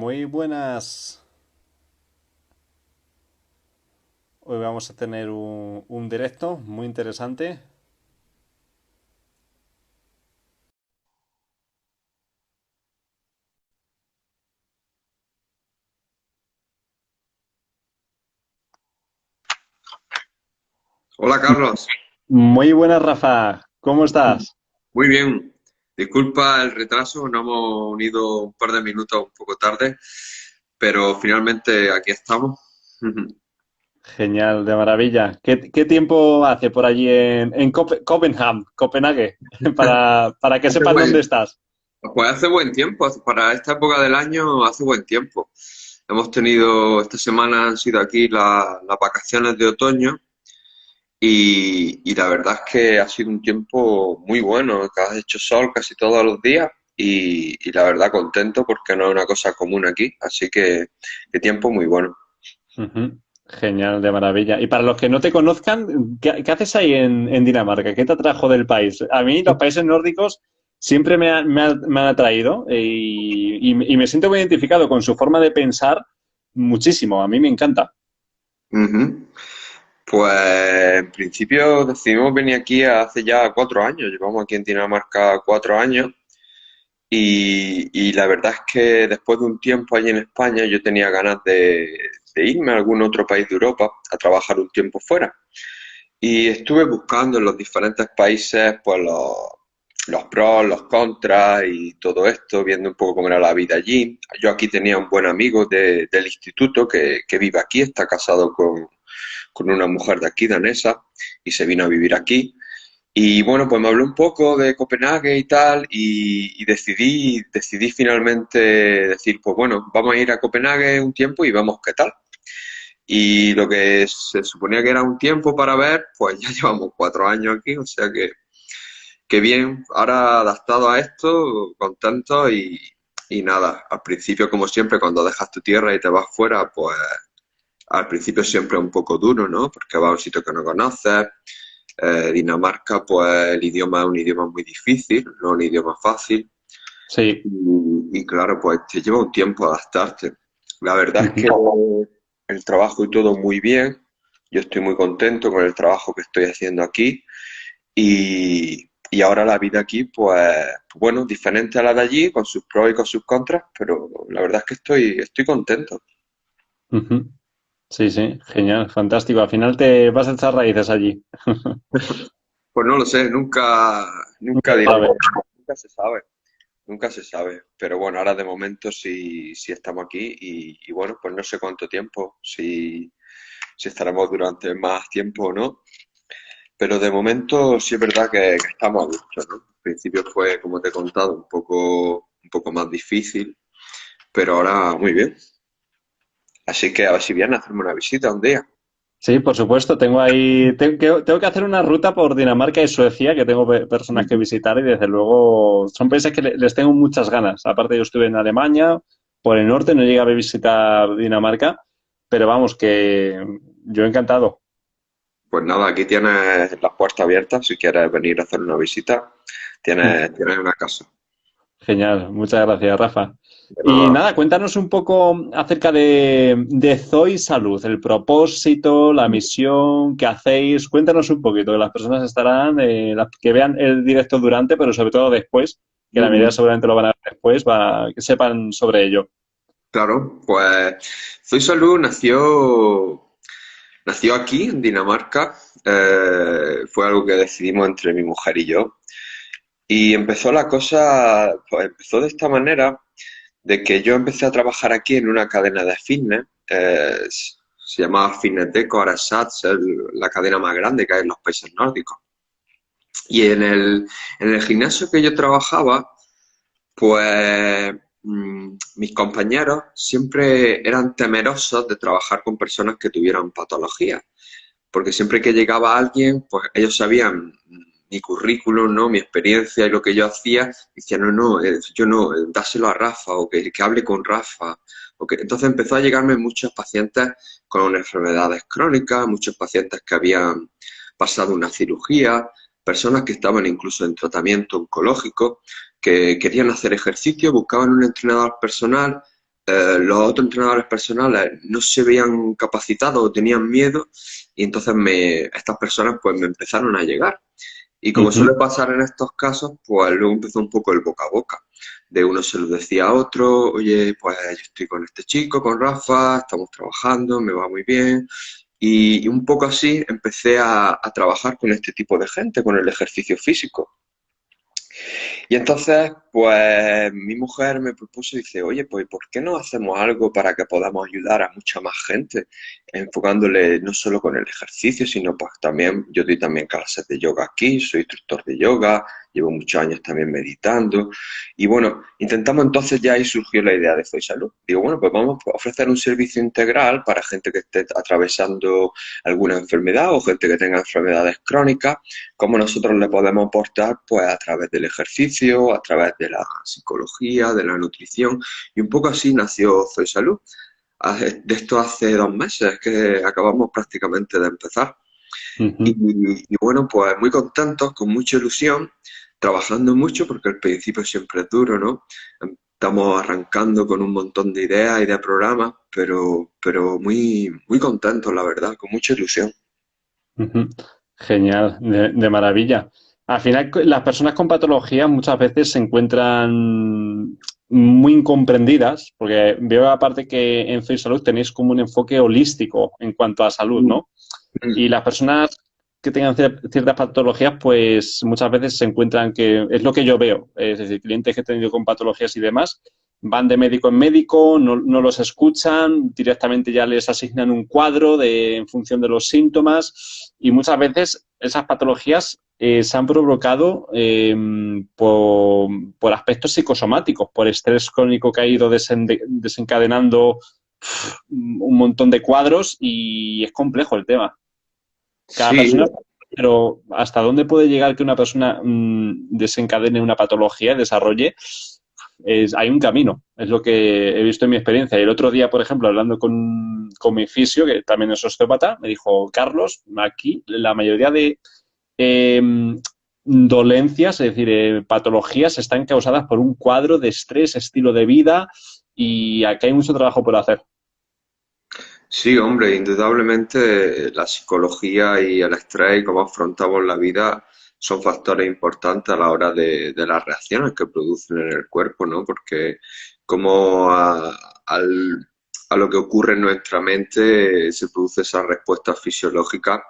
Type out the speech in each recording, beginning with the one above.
Muy buenas. Hoy vamos a tener un directo muy interesante. Hola Carlos, Muy buenas, Rafa. ¿Cómo estás? muy bien. Disculpa el retraso, nos hemos unido un par de minutos un poco tarde, pero finalmente aquí estamos. Genial, de maravilla. ¿Qué tiempo hace por allí en Copenhague? Para que Hace sepan dónde buen, estás. pues hace buen tiempo, para esta época del año hace buen tiempo. Hemos tenido, esta semana han sido aquí las vacaciones de otoño y la verdad es que ha sido un tiempo muy bueno, que ha hecho sol casi todos los días y la verdad contento porque no es una cosa común aquí, así que tiempo muy bueno. Ujú. Genial, de maravilla. Y para los que no te conozcan, ¿qué haces ahí en Dinamarca? ¿Qué te atrajo del país? A mí los países nórdicos siempre me han atraído y me siento muy identificado con su forma de pensar muchísimo. A mí me encanta. Ujú. Pues en principio decidimos venir aquí hace ya 4 años. Llevamos aquí en Dinamarca 4 años y la verdad es que después de un tiempo allí en España yo tenía ganas de irme a algún otro país de Europa a trabajar un tiempo fuera. Y estuve buscando en los diferentes países pues los pros, los contras y todo esto, viendo un poco cómo era la vida allí. Yo aquí tenía un buen amigo del instituto que vive aquí, está casado con una mujer de aquí, danesa, y se vino a vivir aquí. Y bueno, pues me habló un poco de Copenhague y tal, y decidí finalmente decir, pues bueno, vamos a ir a Copenhague un tiempo y vemos qué tal. Y lo que se suponía que era un tiempo para ver, pues ya llevamos 4 años aquí, o sea que bien, ahora adaptado a esto, contento y nada, al principio como siempre cuando dejas tu tierra y te vas fuera, pues al principio siempre es un poco duro, ¿no? Porque vas a un sitio que no conoces. Dinamarca, pues el idioma es un idioma muy difícil, no un idioma fácil. Sí. Y claro, pues te lleva un tiempo adaptarte. La verdad es que Ujú. el trabajo y todo muy bien. Yo estoy muy contento con el trabajo que estoy haciendo aquí. Y ahora la vida aquí, pues, bueno, diferente a la de allí, con sus pros y con sus contras, pero la verdad es que estoy contento. Ujú. Sí, sí, genial, fantástico. Al final te vas a echar raíces allí. Pues no lo sé, nunca Nunca diré, sabes. nunca se sabe. Nunca se sabe, pero bueno, ahora de momento sí estamos aquí y bueno, pues no sé cuánto tiempo, si estaremos durante más tiempo o no, pero de momento sí es verdad que estamos a gusto, ¿no? Al principio fue, como te he contado, un poco más difícil, pero ahora muy bien. Así que a ver si vienen a hacerme una visita un día. Sí, por supuesto. Tengo que hacer una ruta por Dinamarca y Suecia, que tengo personas que Ujú. visitar y desde luego son países que les tengo muchas ganas. Aparte, yo estuve en Alemania, por el norte, no llegué a visitar Dinamarca, pero vamos, que yo encantado. Pues nada, aquí tienes las puertas abiertas si quieres venir a hacer una visita, tienes una casa. Genial, muchas gracias, Rafa. De Y nada. nada, cuéntanos un poco acerca de Zoe Salud, el propósito, la misión, qué hacéis. Cuéntanos un poquito, que las personas estarán, las que vean el directo durante, pero sobre todo después, que la mayoría Ujú. seguramente lo van a ver después, que sepan sobre ello. Claro, pues Soy Salud nació aquí en Dinamarca. Fue algo que decidimos entre mi mujer y yo. Y empezó la cosa, pues empezó de esta manera, de que yo empecé a trabajar aquí en una cadena de fitness. Se llamaba Fitness Deco, ahora es Sats, es la cadena más grande que hay en los países nórdicos. Y en el gimnasio que yo trabajaba, pues mis compañeros siempre eran temerosos de trabajar con personas que tuvieran patologías, porque siempre que llegaba alguien, pues ellos sabían mi currículum, ¿no? Mi experiencia y lo que yo hacía, decían, no, no, yo no, dáselo a Rafa o que hable con Rafa. Entonces empezó a llegarme muchos pacientes con enfermedades crónicas, muchos pacientes que habían pasado una cirugía, personas que estaban incluso en tratamiento oncológico, que querían hacer ejercicio, buscaban un entrenador personal, los otros entrenadores personales no se veían capacitados o tenían miedo y entonces estas personas pues me empezaron a llegar. Y como suele Ujú, pasar en estos casos, pues luego empezó un poco el boca a boca. De uno se lo decía a otro, oye, pues yo estoy con este chico, con Rafa, estamos trabajando, me va muy bien. Y un poco así empecé a trabajar con este tipo de gente, con el ejercicio físico. Y entonces, pues mi mujer me propuso y dice, oye, pues ¿por qué no hacemos algo para que podamos ayudar a mucha más gente? Enfocándole no solo con el ejercicio, sino pues también, yo doy también clases de yoga aquí, soy instructor de yoga, llevo muchos años también meditando. Y bueno, intentamos entonces ya ahí surgió la idea de Soy Salud. Digo, bueno, pues vamos a ofrecer un servicio integral para gente que esté atravesando alguna enfermedad o gente que tenga enfermedades crónicas, cómo nosotros le podemos aportar pues a través del ejercicio, a través de la psicología, de la nutrición y un poco así nació Soy Salud. De esto hace 2 meses que acabamos prácticamente de empezar ujú. y bueno, pues muy contentos, con mucha ilusión, trabajando mucho porque el principio siempre es duro, ¿no? Estamos arrancando con un montón de ideas y de programas, pero muy, muy contentos, la verdad, con mucha ilusión. Ujú. Genial, de maravilla. Al final, las personas con patologías muchas veces se encuentran muy incomprendidas, porque veo aparte que en Soy Salud tenéis como un enfoque holístico en cuanto a salud, Mm, ¿no? Y las personas que tengan ciertas patologías, pues muchas veces se encuentran que, es lo que yo veo, es decir, clientes que he tenido con patologías y demás, van de médico en médico, no los escuchan, directamente ya les asignan un cuadro en función de los síntomas y muchas veces esas patologías se han provocado por aspectos psicosomáticos, por estrés crónico que ha ido desencadenando un montón de cuadros y es complejo el tema. Cada Sí, persona, pero ¿hasta dónde puede llegar que una persona desencadene una patología y desarrolle? Hay un camino, es lo que he visto en mi experiencia. Y el otro día, por ejemplo, hablando con mi fisio, que también es osteópata, me dijo, Carlos, aquí la mayoría de eh, dolencias, es decir, patologías, están causadas por un cuadro de estrés, estilo de vida, y aquí hay mucho trabajo por hacer. sí, hombre, indudablemente la psicología y el estrés y cómo afrontamos la vida son factores importantes a la hora de las reacciones que producen en el cuerpo, ¿no? Porque como a lo que ocurre en nuestra mente se produce esa respuesta fisiológica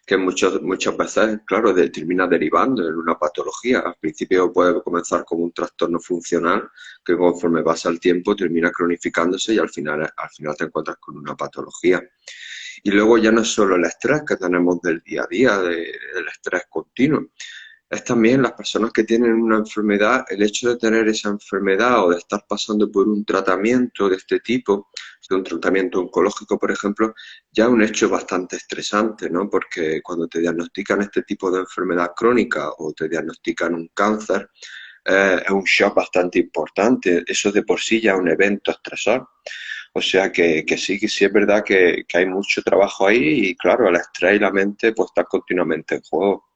que muchas veces, claro, termina derivando en una patología. Al principio puede comenzar como un trastorno funcional que conforme pasa el tiempo termina cronificándose y al final te encuentras con una patología. Y luego ya no es solo el estrés que tenemos del día a día, del estrés continuo, es también las personas que tienen una enfermedad, el hecho de tener esa enfermedad o de estar pasando por un tratamiento de este tipo, de un tratamiento oncológico, por ejemplo, ya es un hecho bastante estresante, ¿no? Porque cuando te diagnostican este tipo de enfermedad crónica o te diagnostican un cáncer, es un shock bastante importante. Eso de por sí ya es un evento estresor. O sea que sí es verdad que hay mucho trabajo ahí y claro, el estrés y la mente pues están continuamente en juego.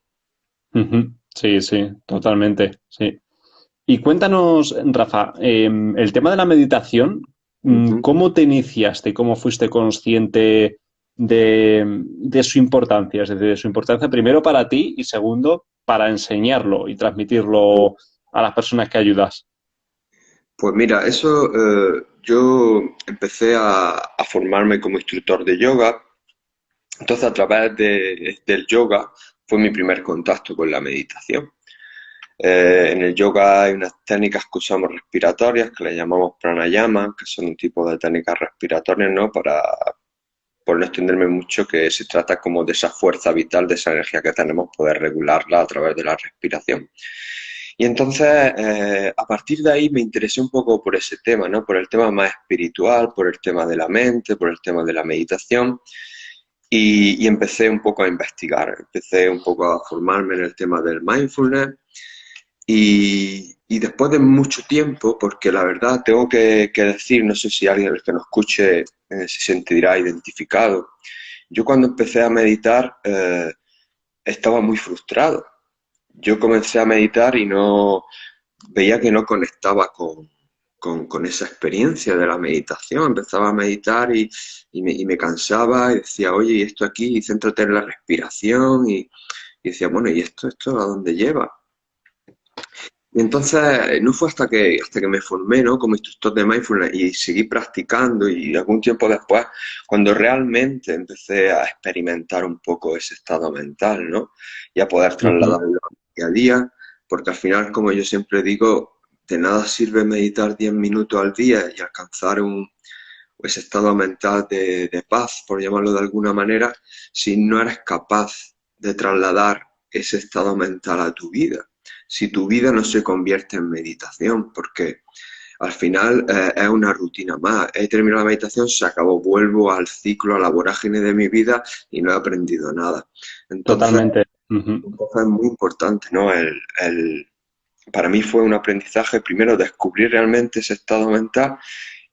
Ujú. Sí, sí, totalmente, sí. Y cuéntanos, Rafa, el tema de la meditación, Ujú. ¿cómo te iniciaste? ¿Cómo fuiste consciente de su importancia? Es decir, de su importancia primero para ti y segundo para enseñarlo y transmitirlo a las personas que ayudas. Pues mira, eso yo empecé a formarme como instructor de yoga, entonces a través del yoga fue mi primer contacto con la meditación. En el yoga hay unas técnicas que usamos respiratorias que le llamamos pranayama, que son un tipo de técnicas respiratorias, ¿no? Por no extenderme mucho, que se trata como de esa fuerza vital, de esa energía que tenemos, poder regularla a través de la respiración. Y entonces, a partir de ahí me interesé un poco por ese tema, ¿no? Por el tema más espiritual, por el tema de la mente, por el tema de la meditación. Y empecé un poco a investigar, empecé un poco a formarme en el tema del mindfulness. Y después de mucho tiempo, porque la verdad tengo que decir, no sé si alguien el que nos escuche se sentirá identificado, yo cuando empecé a meditar estaba muy frustrado. Yo comencé a meditar y no veía que no conectaba con esa experiencia de la meditación. Empezaba a meditar y me cansaba y decía, oye, y esto aquí, y céntrate en la respiración y decía, bueno, ¿y esto a dónde lleva? Y entonces no fue hasta que me formé, ¿no? Como instructor de mindfulness y seguí practicando y algún tiempo después, cuando realmente empecé a experimentar un poco ese estado mental, ¿no? Y a poder Ujú. trasladarlo al día a día, porque al final, como yo siempre digo, de nada sirve meditar 10 minutos al día y alcanzar ese estado mental de paz, por llamarlo de alguna manera, si no eres capaz de trasladar ese estado mental a tu vida. Si tu vida no se convierte en meditación, porque al final es una rutina más. He terminado la meditación, se acabó, vuelvo al ciclo, a la vorágine de mi vida y no he aprendido nada. Entonces, Totalmente. Ujú. entonces es muy importante, ¿no? Para mí fue un aprendizaje, primero, descubrir realmente ese estado mental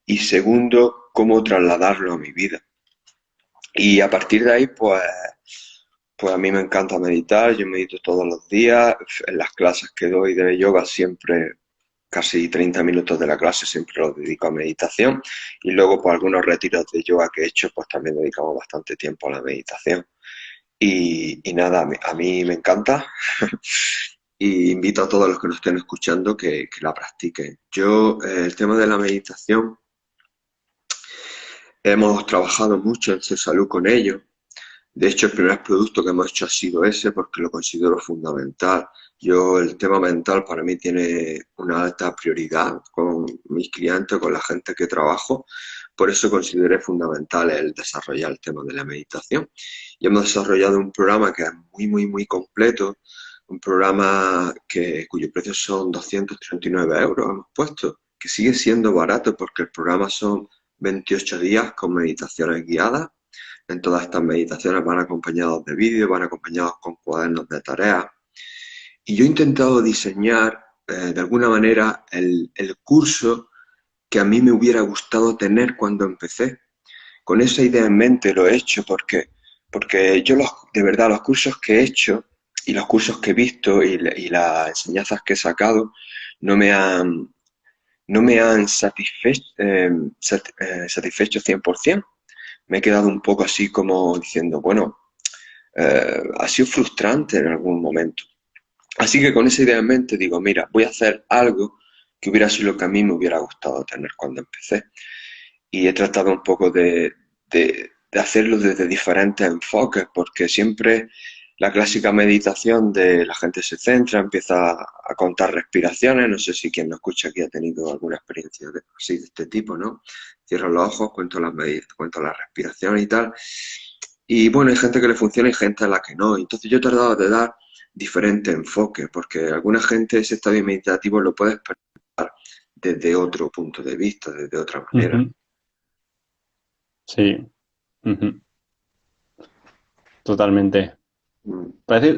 y segundo, cómo trasladarlo a mi vida. Y a partir de ahí, pues a mí me encanta meditar, yo medito todos los días, en las clases que doy de yoga siempre, casi 30 minutos de la clase siempre los dedico a meditación y luego pues algunos retiros de yoga que he hecho pues también dedicamos bastante tiempo a la meditación. Y nada, a mí me encanta y invito a todos los que nos estén escuchando que la practiquen. Yo, el tema de la meditación, hemos trabajado mucho en Salud con ello. De hecho, el primer producto que hemos hecho ha sido ese porque lo considero fundamental. Yo, el tema mental para mí tiene una alta prioridad con mis clientes, con la gente que trabajo. Por eso consideré fundamental el desarrollar el tema de la meditación. Y hemos desarrollado un programa que es muy, muy, muy completo. Un programa cuyo precio son 239 euros, hemos puesto, que sigue siendo barato porque el programa son 28 días con meditaciones guiadas. En todas estas meditaciones van acompañados de vídeos, van acompañados con cuadernos de tareas. Y yo he intentado diseñar de alguna manera el curso que a mí me hubiera gustado tener cuando empecé. Con esa idea en mente lo he hecho porque yo de verdad los cursos que he hecho y los cursos que he visto y las enseñanzas que he sacado no me han, no me han satisfecho 100%. Me he quedado un poco así como diciendo, bueno, ha sido frustrante en algún momento. Así que con esa idea en mente digo, mira, voy a hacer algo que hubiera sido lo que a mí me hubiera gustado tener cuando empecé. Y he tratado un poco de hacerlo desde diferentes enfoques, porque siempre la clásica meditación de la gente se centra, empieza a contar respiraciones, no sé si quien nos escucha aquí ha tenido alguna experiencia así de este tipo, ¿no? Cierro los ojos, cuento las respiraciones y tal. Y bueno, hay gente que le funciona y gente a la que no. Entonces yo he tratado de dar diferentes enfoques, porque alguna gente ese estado meditativo lo puede experimentar desde otro punto de vista, desde otra manera. Ujú. Sí. Ujú. Totalmente. Mm.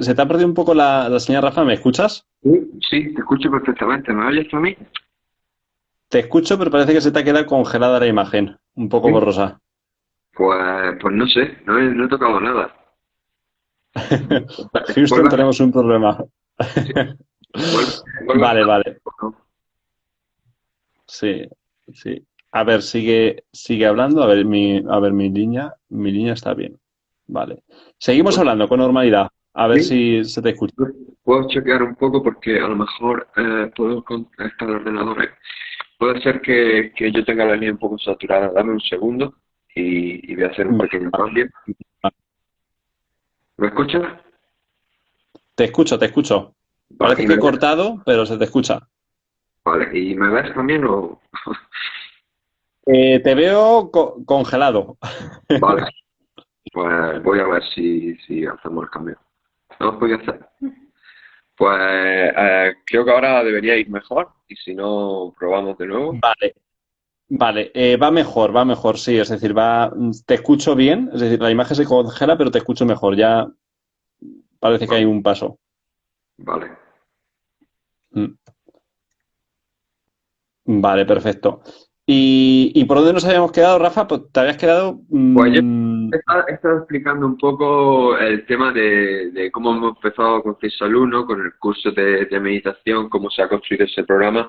Se te ha perdido un poco la señal, Rafa. ¿Me escuchas? Sí, sí, te escucho perfectamente. ¿Me oyes a mí? Te escucho, pero parece que se te ha quedado congelada la imagen. Un poco Sí. borrosa. Pues no sé, no he tocado nada. Houston, Vuelve, tenemos un problema. sí, vuelve, vuelve a Vale, hablar un vale. poco. Sí, sí. A ver, sigue hablando. Mi línea está bien. Vale. Seguimos Pues, hablando con normalidad. A ver sí, si se te escucha. puedo chequear un poco porque a lo mejor puedo conectar el ordenador. Puede ser que yo tenga la línea un poco saturada. Dame un segundo y voy a hacer un pequeño cambio. ¿Me escuchas? Te escucho, te escucho. Vale, Parece que he cortado, pero se te escucha. vale, ¿y me ves también o...? Te veo congelado. Vale, pues voy a ver si hacemos el cambio. ¿No os podía hacer? Pues creo que ahora debería ir mejor y si no, probamos de nuevo. Vale, vale. Va mejor, sí. Es decir, te escucho bien. Es decir, la imagen se congela, pero te escucho mejor. Ya parece que hay Vale, un paso. vale. Mm. Vale, perfecto. ¿Y por dónde nos habíamos quedado, Rafa? Pues te habías quedado. Pues yo he estado explicando un poco el tema de cómo hemos empezado con CISALUD, ¿no? Con el curso de meditación, cómo se ha construido ese programa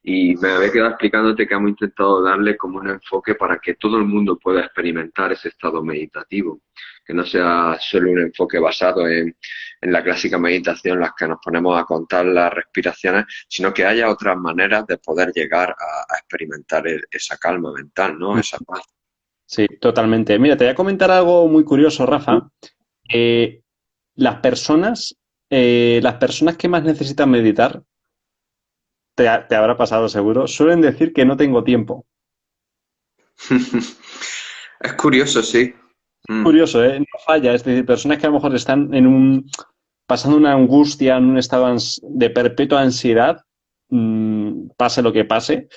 Y me había quedado explicándote que hemos intentado darle como un enfoque para que todo el mundo pueda experimentar ese estado meditativo, que no sea solo un enfoque basado en la clásica meditación, en las que nos ponemos a contar las respiraciones, sino que haya otras maneras de poder llegar a experimentar esa calma mental, ¿no? Esa paz. Sí, totalmente. Mira, te voy a comentar algo muy curioso, Rafa. Eh, las personas, las personas que más necesitan meditar, te habrá pasado seguro, suelen decir que no tengo tiempo. Es curioso, sí. Mm. Curioso, ¿eh? No falla. Es decir, personas que a lo mejor están pasando una angustia, en un estado de perpetua ansiedad, pase lo que pase,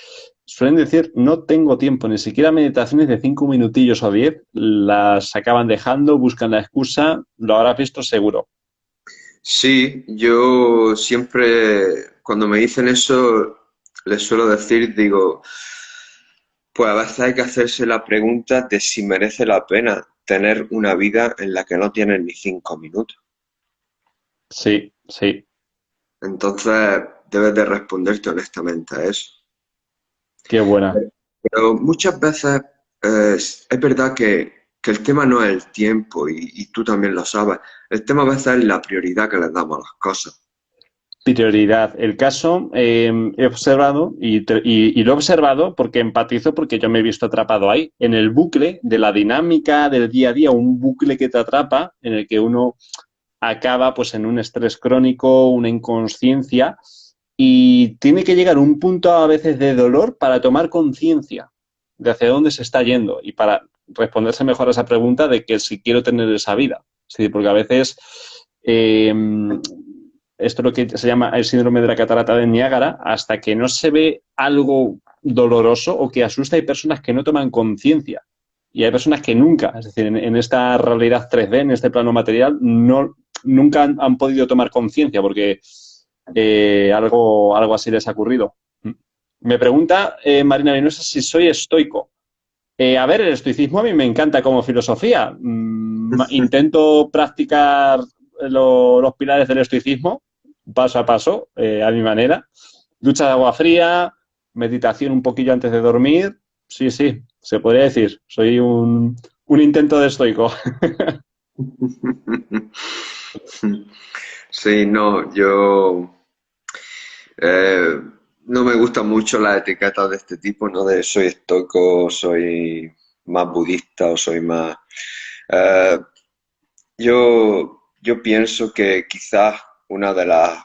suelen decir, no tengo tiempo, ni siquiera meditaciones de 5 minutillos o 10, las acaban dejando, buscan la excusa, lo habrás visto seguro. Sí, yo siempre, cuando me dicen eso, les suelo decir, digo, pues a veces hay que hacerse la pregunta de si merece la pena tener una vida en la que no tienes ni 5 minutos. Sí, sí, Entonces, debes de responderte honestamente a eso. qué buena. Pero muchas veces es verdad que el tema no es el tiempo y tú también lo sabes. El tema a veces es la prioridad que le damos a las cosas. Prioridad. El caso he observado y lo he observado porque empatizo porque yo me he visto atrapado ahí, en el bucle de la dinámica del día a día, un bucle que te atrapa en el que uno acaba pues en un estrés crónico, una inconsciencia y tiene que llegar a un punto a veces de dolor para tomar conciencia de hacia dónde se está yendo y para responderse mejor a esa pregunta de que si quiero tener esa vida. Sí, porque a veces eh, esto es lo que se llama el síndrome de la catarata de Niágara, hasta que no se ve algo doloroso o que asusta, hay personas que no toman conciencia. Y hay personas que nunca, es decir, en esta realidad 3D, en este plano material, nunca han podido tomar conciencia porque algo así les ha ocurrido. Me pregunta Marina Vinosa si soy estoico. A ver, el estoicismo a mí me encanta como filosofía. Intento practicar los pilares del estoicismo paso a paso, a mi manera. Ducha de agua fría, meditación un poquillo antes de dormir. Sí, sí, se podría decir. Soy un intento de estoico. Sí, no, yo eh, no me gustan mucho las etiquetas de este tipo, ¿no? De soy estoico, soy más budista o soy más... eh, yo pienso que quizás una de las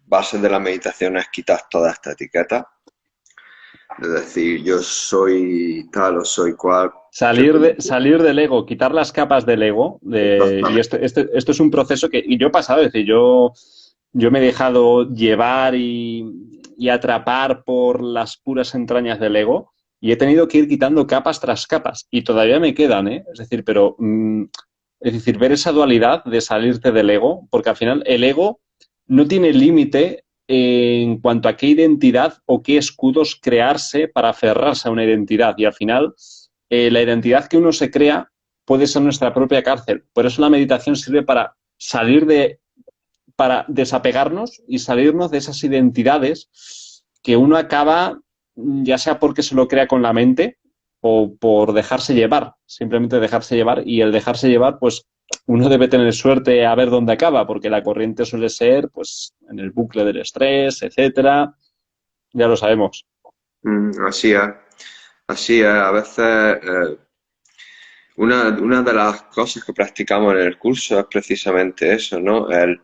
bases de la meditación es quitar toda esta etiqueta, es decir, yo soy tal o soy cual. Salir del ego, quitar las capas del ego. Y esto es un proceso que y yo he pasado, es decir, yo me he dejado llevar y atrapar por las puras entrañas del ego y he tenido que ir quitando capas tras capas. Y todavía me quedan, ¿eh? Es decir, pero es decir, ver esa dualidad de salirte del ego, porque al final el ego no tiene límite en cuanto a qué identidad o qué escudos crearse para aferrarse a una identidad. Y al final, la identidad que uno se crea puede ser nuestra propia cárcel. Por eso la meditación sirve para para desapegarnos y salirnos de esas identidades que uno acaba, ya sea porque se lo crea con la mente o por dejarse llevar, simplemente dejarse llevar. Y el dejarse llevar, pues uno debe tener suerte a ver dónde acaba, porque la corriente suele ser, pues, en el bucle del estrés, etcétera. Ya lo sabemos. Así es, así es. A veces una de las cosas que practicamos en el curso es precisamente eso, ¿no? El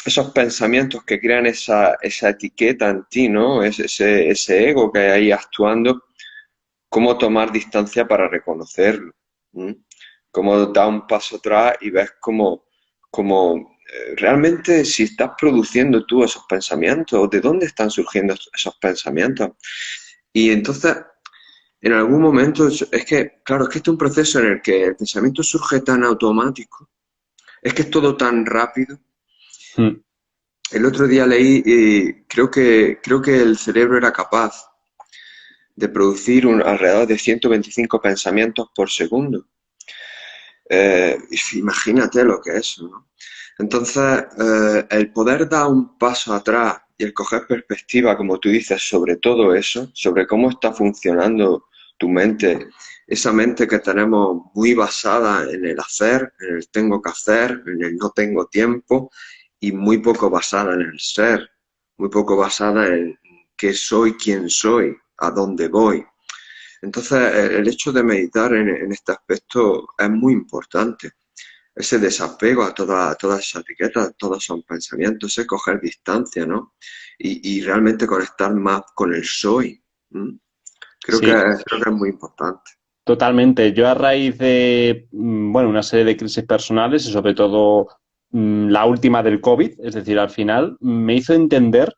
esos pensamientos que crean esa etiqueta en ti, ¿no? Ese ego que hay ahí actuando, cómo tomar distancia para reconocerlo. ¿M? Cómo dar un paso atrás y ves cómo realmente si estás produciendo tú esos pensamientos, ¿de dónde están surgiendo esos pensamientos? Y entonces, en algún momento, es que, claro, es que este es un proceso en el que el pensamiento surge tan automático, es que es todo tan rápido. Mm. El otro día leí y creo que el cerebro era capaz de producir alrededor de 125 pensamientos por segundo. Imagínate lo que es eso, ¿no? Entonces, el poder dar un paso atrás y el coger perspectiva, como tú dices, sobre todo eso, sobre cómo está funcionando tu mente, esa mente que tenemos muy basada en el hacer, en el tengo que hacer, en el no tengo tiempo, y muy poco basada en el ser, muy poco basada en qué soy, quién soy, a dónde voy. Entonces, el hecho de meditar en este aspecto es muy importante. Ese desapego a todas esas etiquetas, todos son pensamientos, ese coger distancia, ¿no? Y realmente conectar más con el soy. ¿M? Sí, Creo que es muy importante. totalmente. Yo a raíz de, bueno, una serie de crisis personales y sobre todo la última del COVID, es decir, al final me hizo entender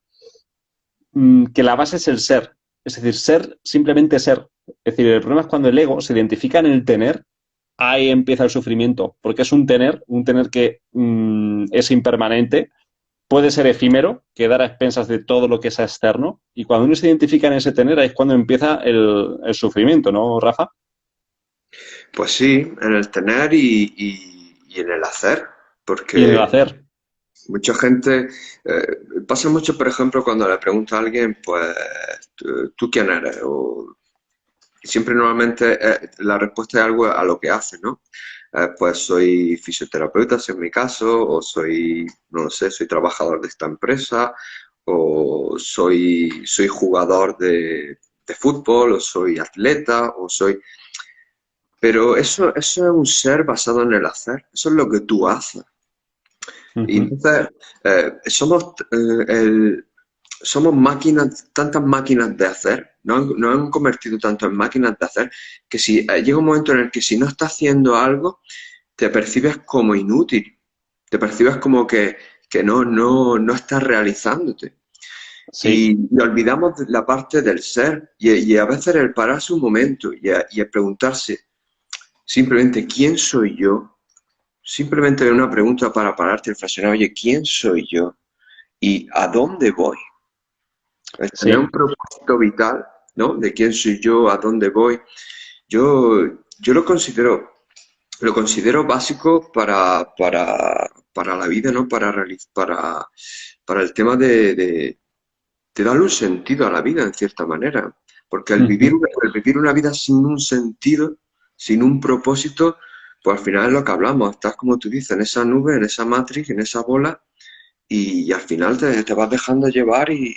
que la base es el ser. Es decir, ser, simplemente ser. Es decir, el problema es cuando el ego se identifica en el tener, ahí empieza el sufrimiento, porque es un tener que es impermanente, puede ser efímero, quedar a expensas de todo lo que es externo, y cuando uno se identifica en ese tener, ahí es cuando empieza el sufrimiento, ¿no, Rafa? Pues sí, en el tener y en el hacer, Y en el porque hacer. mucha gente, pasa mucho, por ejemplo, cuando le pregunta a alguien, pues, ¿tú quién eres? O siempre normalmente la respuesta es algo a lo que hace, ¿no? Pues soy fisioterapeuta, si es mi caso, o soy, no lo sé, soy trabajador de esta empresa, o soy jugador de fútbol, o soy atleta, o soy... Pero eso es un ser basado en el hacer, eso es lo que tú haces. Uh Y -huh. entonces, somos máquinas, tantas máquinas de hacer, nos han convertido tanto en máquinas de hacer, que si llega un momento en el que si no estás haciendo algo, te percibes como inútil, te percibes como que no estás realizándote. Sí, Y olvidamos de la parte del ser y a veces el pararse un momento y a preguntarse simplemente quién soy yo, simplemente una pregunta para pararte y reflexionar, oye, ¿quién soy yo? ¿Y a dónde voy? El tener un sí, propósito vital, ¿no? De quién soy yo, a dónde voy. Yo lo considero básico para la vida, ¿no? Para el tema de darle un sentido a la vida, en cierta manera. Porque uh -huh. el vivir una vida sin un sentido, sin un propósito, pues al final es lo que hablamos. Estás, como tú dices, en esa nube, en esa matrix, en esa bola, y al final te vas dejando llevar y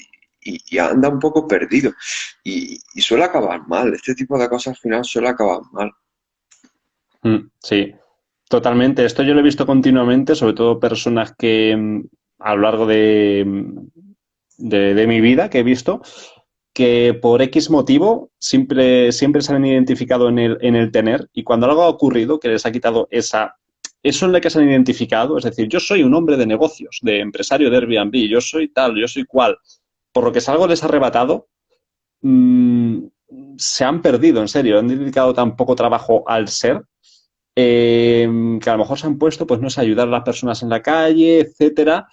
anda un poco perdido. Y suele acabar mal, este tipo de cosas al final suele acabar mal. Sí, totalmente. Esto yo lo he visto continuamente, sobre todo personas que a lo largo de mi vida que he visto, que por X motivo siempre se han identificado en el tener y cuando algo ha ocurrido que les ha quitado eso en lo que se han identificado, es decir, yo soy un hombre de negocios, de empresario de Airbnb, yo soy tal, yo soy cual, por lo que si algo les ha arrebatado, mmm, se han perdido, en serio, han dedicado tan poco trabajo al ser que a lo mejor se han puesto, pues no es ayudar a las personas en la calle, etcétera.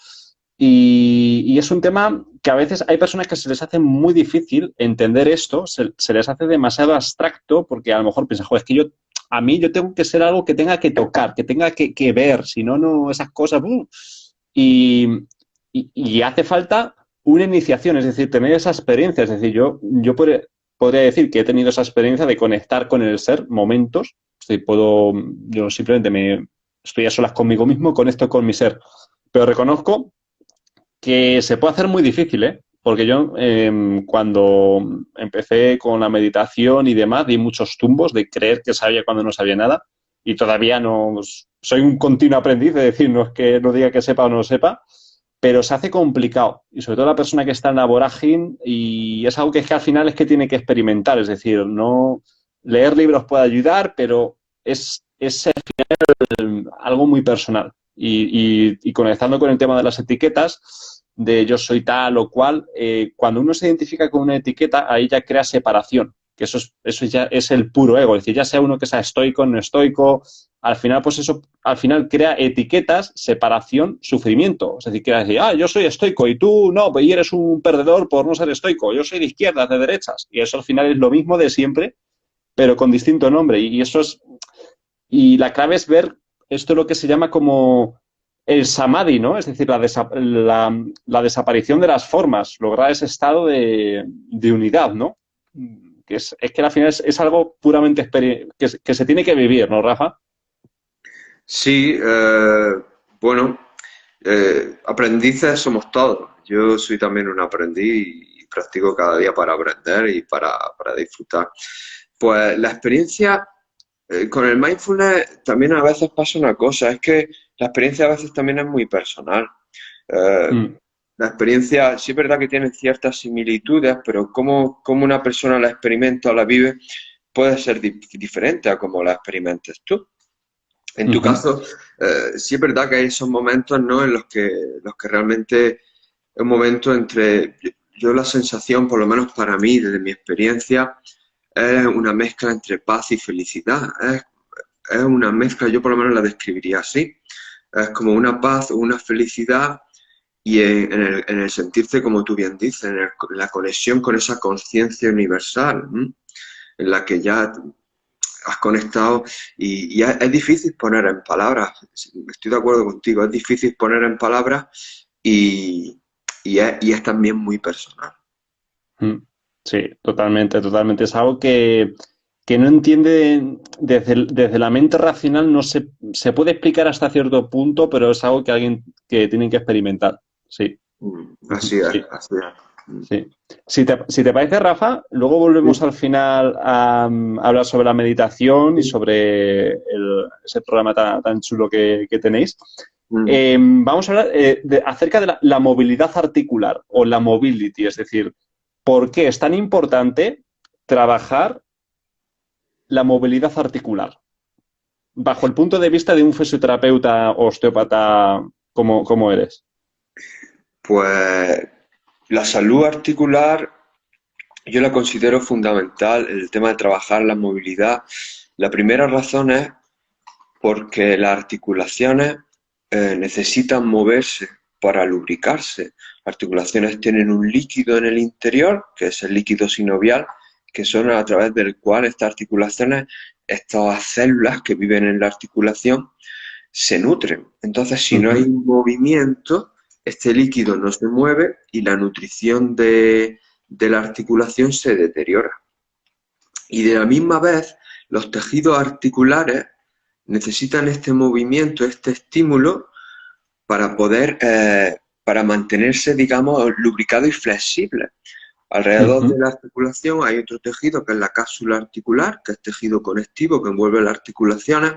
Y es un tema que a veces hay personas que se les hace muy difícil entender esto, se les hace demasiado abstracto porque a lo mejor piensan, joder, es que a mí yo tengo que ser algo que tenga que tocar, que tenga que ver, si no, no, esas cosas. Y, y hace falta una iniciación, es decir, tener esa experiencia. Es decir, podría decir que he tenido esa experiencia de conectar con el ser momentos. Sí, yo simplemente estoy a solas conmigo mismo, conecto con mi ser. Pero reconozco que se puede hacer muy difícil, ¿eh? Porque yo cuando empecé con la meditación y demás, di muchos tumbos de creer que sabía cuando no sabía nada y todavía no soy un continuo aprendiz, es decir, no es que no diga que sepa o no sepa, pero se hace complicado y sobre todo la persona que está en la vorágine y es algo que es que al final es que tiene que experimentar, es decir, no leer libros puede ayudar, pero es algo muy personal. Y conectando con el tema de las etiquetas, de yo soy tal o cual, cuando uno se identifica con una etiqueta, ahí ya crea separación, que eso ya es el puro ego, es decir, ya sea uno que sea estoico, no estoico, al final, pues eso, al final crea etiquetas, separación, sufrimiento. Es decir, quiere decir, yo soy estoico y tú no, pues y eres un perdedor por no ser estoico, yo soy de izquierdas, de derechas, y eso al final es lo mismo de siempre, pero con distinto nombre. Y eso es y la clave es ver esto lo que se llama como el samadhi, ¿no? Es decir, la desaparición de las formas, lograr ese estado de unidad, ¿no? Que es que al final es algo puramente que se tiene que vivir, ¿no, Rafa? Sí, bueno, aprendices somos todos. Yo soy también un aprendiz y practico cada día para aprender y para disfrutar. Pues la experiencia con el mindfulness también a veces pasa una cosa, es que la experiencia a veces también es muy personal. Eh, Mm, la experiencia, sí es verdad que tiene ciertas similitudes, pero cómo una persona la experimenta o la vive puede ser diferente a cómo la experimentes tú. En tu ujú, caso, sí es verdad que hay esos momentos, ¿no? En los que realmente es un momento entre, yo la sensación, por lo menos para mí, desde mi experiencia, es una mezcla entre paz y felicidad. Es una mezcla, yo por lo menos la describiría así. Es como una paz o una felicidad y en el sentirte, como tú bien dices, en la conexión con esa conciencia universal, ¿m? En la que ya has conectado y es difícil poner en palabras, estoy de acuerdo contigo, es difícil poner en palabras y, y es también muy personal. mm. Sí, totalmente, totalmente. Es algo que no entiende desde la mente racional, no se puede explicar hasta cierto punto, pero es algo que alguien que tiene que experimentar. Sí, ujú, Así es, sí. así es. Sí. Si te parece, Rafa, luego volvemos Sí, al final a, hablar sobre la meditación y sí. sobre ese programa tan chulo que tenéis. Mm. Vamos a hablar acerca de la movilidad articular o la mobility, es decir, ¿por qué es tan importante trabajar la movilidad articular? Bajo el punto de vista de un fisioterapeuta o osteópata como eres. Pues la salud articular yo la considero fundamental, el tema de trabajar la movilidad. La primera razón es porque las articulaciones necesitan moverse para lubricarse. Las articulaciones tienen un líquido en el interior, que es el líquido sinovial, que son a través del cual estas articulaciones, estas células que viven en la articulación, se nutren. Entonces, si no hay Ujú, movimiento, este líquido no se mueve y la nutrición de la articulación se deteriora. Y de la misma vez, los tejidos articulares necesitan este movimiento, este estímulo para poder, para mantenerse, digamos, lubricado y flexible. Alrededor de ujú, la articulación hay otro tejido que es la cápsula articular, que es tejido conectivo que envuelve las articulaciones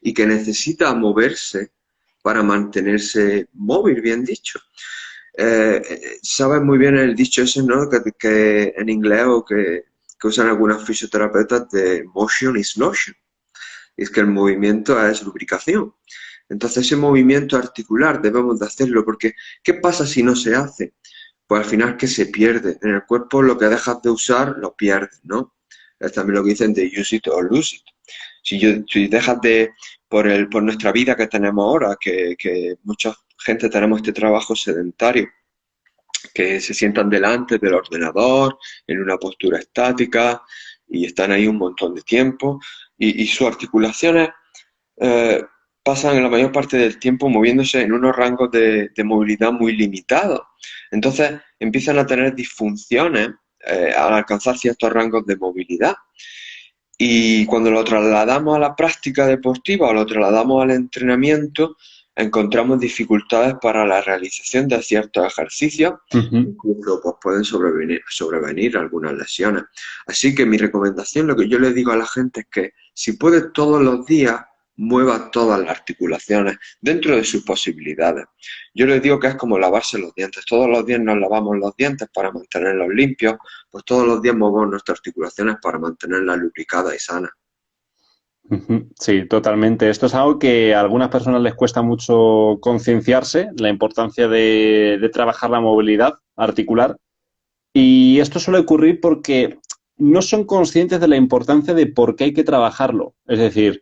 y que necesita moverse para mantenerse móvil, bien dicho. Sabes muy bien el dicho ese, ¿no? Que en inglés o que usan algunas fisioterapeutas de motion is lotion. Y es que el movimiento es lubricación. Entonces ese movimiento articular debemos de hacerlo porque ¿qué pasa si no se hace? Pues al final que se pierde. En el cuerpo lo que dejas de usar lo pierdes, ¿no? Es también lo que dicen de use it or lose it. Si dejas de, por nuestra vida que tenemos ahora, que mucha gente tenemos este trabajo sedentario, que se sientan delante del ordenador en una postura estática y están ahí un montón de tiempo y sus articulaciones eh, pasan la mayor parte del tiempo moviéndose en unos rangos de movilidad muy limitados. Entonces empiezan a tener disfunciones al alcanzar ciertos rangos de movilidad. Y cuando lo trasladamos a la práctica deportiva o lo trasladamos al entrenamiento, encontramos dificultades para la realización de ciertos ejercicios, ujú. incluso pues, pueden sobrevenir algunas lesiones. Así que mi recomendación, lo que yo le digo a la gente es que si puede todos los días, mueva todas las articulaciones dentro de sus posibilidades. Yo les digo que es como lavarse los dientes. Todos los días nos lavamos los dientes para mantenerlos limpios, pues todos los días movemos nuestras articulaciones para mantenerlas lubricadas y sanas. Ujú, sí, totalmente. Esto es algo que a algunas personas les cuesta mucho concienciarse, la importancia de trabajar la movilidad articular. Y esto suele ocurrir porque no son conscientes de la importancia de por qué hay que trabajarlo. Es decir,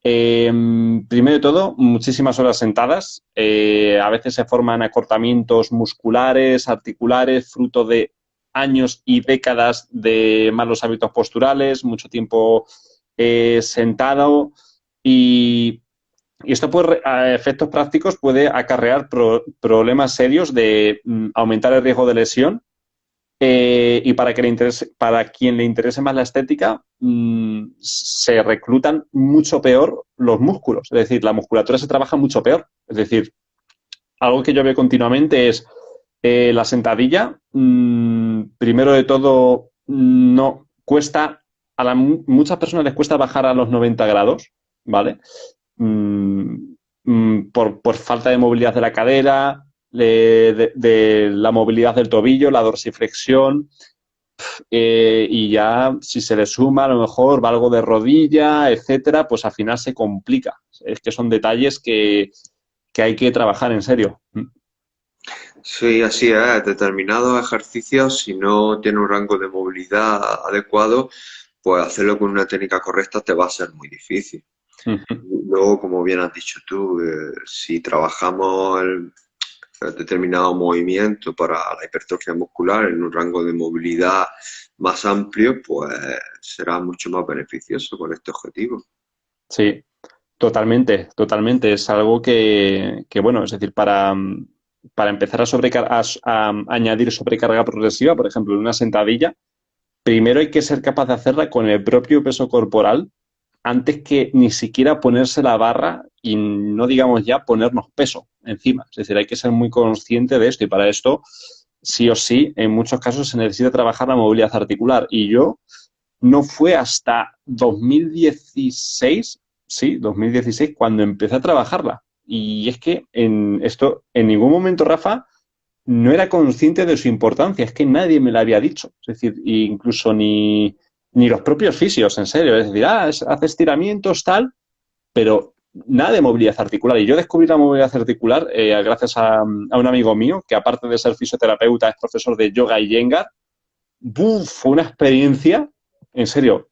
primero de todo, muchísimas horas sentadas. A veces se forman acortamientos musculares, articulares, fruto de años y décadas de malos hábitos posturales, mucho tiempo sentado y Y esto, pues, a efectos prácticos puede acarrear problemas serios de aumentar el riesgo de lesión. Y para quien le interese más la estética, se reclutan mucho peor los músculos. Es decir, la musculatura se trabaja mucho peor. Es decir, algo que yo veo continuamente es la sentadilla. Primero de todo, no cuesta, muchas personas les cuesta bajar a los 90 grados, ¿vale? Por falta de movilidad de la cadera, de la movilidad del tobillo, la dorsiflexión, y ya si se le suma a lo mejor va algo de rodilla, etcétera, pues al final se complica. Es que son detalles que hay que trabajar en serio. Sí, así es. Determinados ejercicios, si no tiene un rango de movilidad adecuado, pues hacerlo con una técnica correcta te va a ser muy difícil. Luego, como bien has dicho tú, si trabajamos el determinado movimiento para la hipertrofia muscular en un rango de movilidad más amplio, pues será mucho más beneficioso con este objetivo. Sí, totalmente, totalmente. Es algo bueno, es decir, para empezar a añadir sobrecarga progresiva, por ejemplo, en una sentadilla, primero hay que ser capaz de hacerla con el propio peso corporal antes que ni siquiera ponerse la barra y no digamos ya ponernos peso encima. Es decir, hay que ser muy consciente de esto y para esto, sí o sí, en muchos casos se necesita trabajar la movilidad articular. Y yo no fue hasta 2016, sí, 2016, cuando empecé a trabajarla. Y es que en ningún momento, Rafa, no era consciente de su importancia, es que nadie me la había dicho. Es decir, incluso ni los propios fisios, en serio. Es decir, hace estiramientos, tal, pero nada de movilidad articular. Y yo descubrí la movilidad articular gracias a un amigo mío, que aparte de ser fisioterapeuta, es profesor de yoga y Iyengar. ¡Buf! Fue una experiencia, en serio.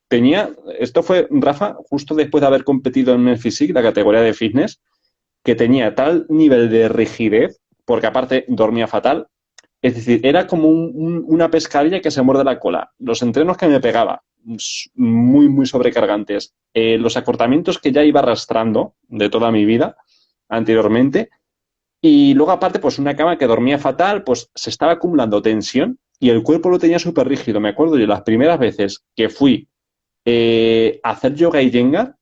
Esto fue, Rafa, justo después de haber competido en el Physique, la categoría de fitness, que tenía tal nivel de rigidez, porque aparte dormía fatal, es decir, era como una pescadilla que se muerde la cola. Los entrenos que me pegaba, muy, muy sobrecargantes. Los acortamientos que ya iba arrastrando de toda mi vida anteriormente. Y luego, aparte, pues una cama que dormía fatal, pues se estaba acumulando tensión y el cuerpo lo tenía súper rígido. Me acuerdo yo las primeras veces que fui a hacer yoga y Iyengar,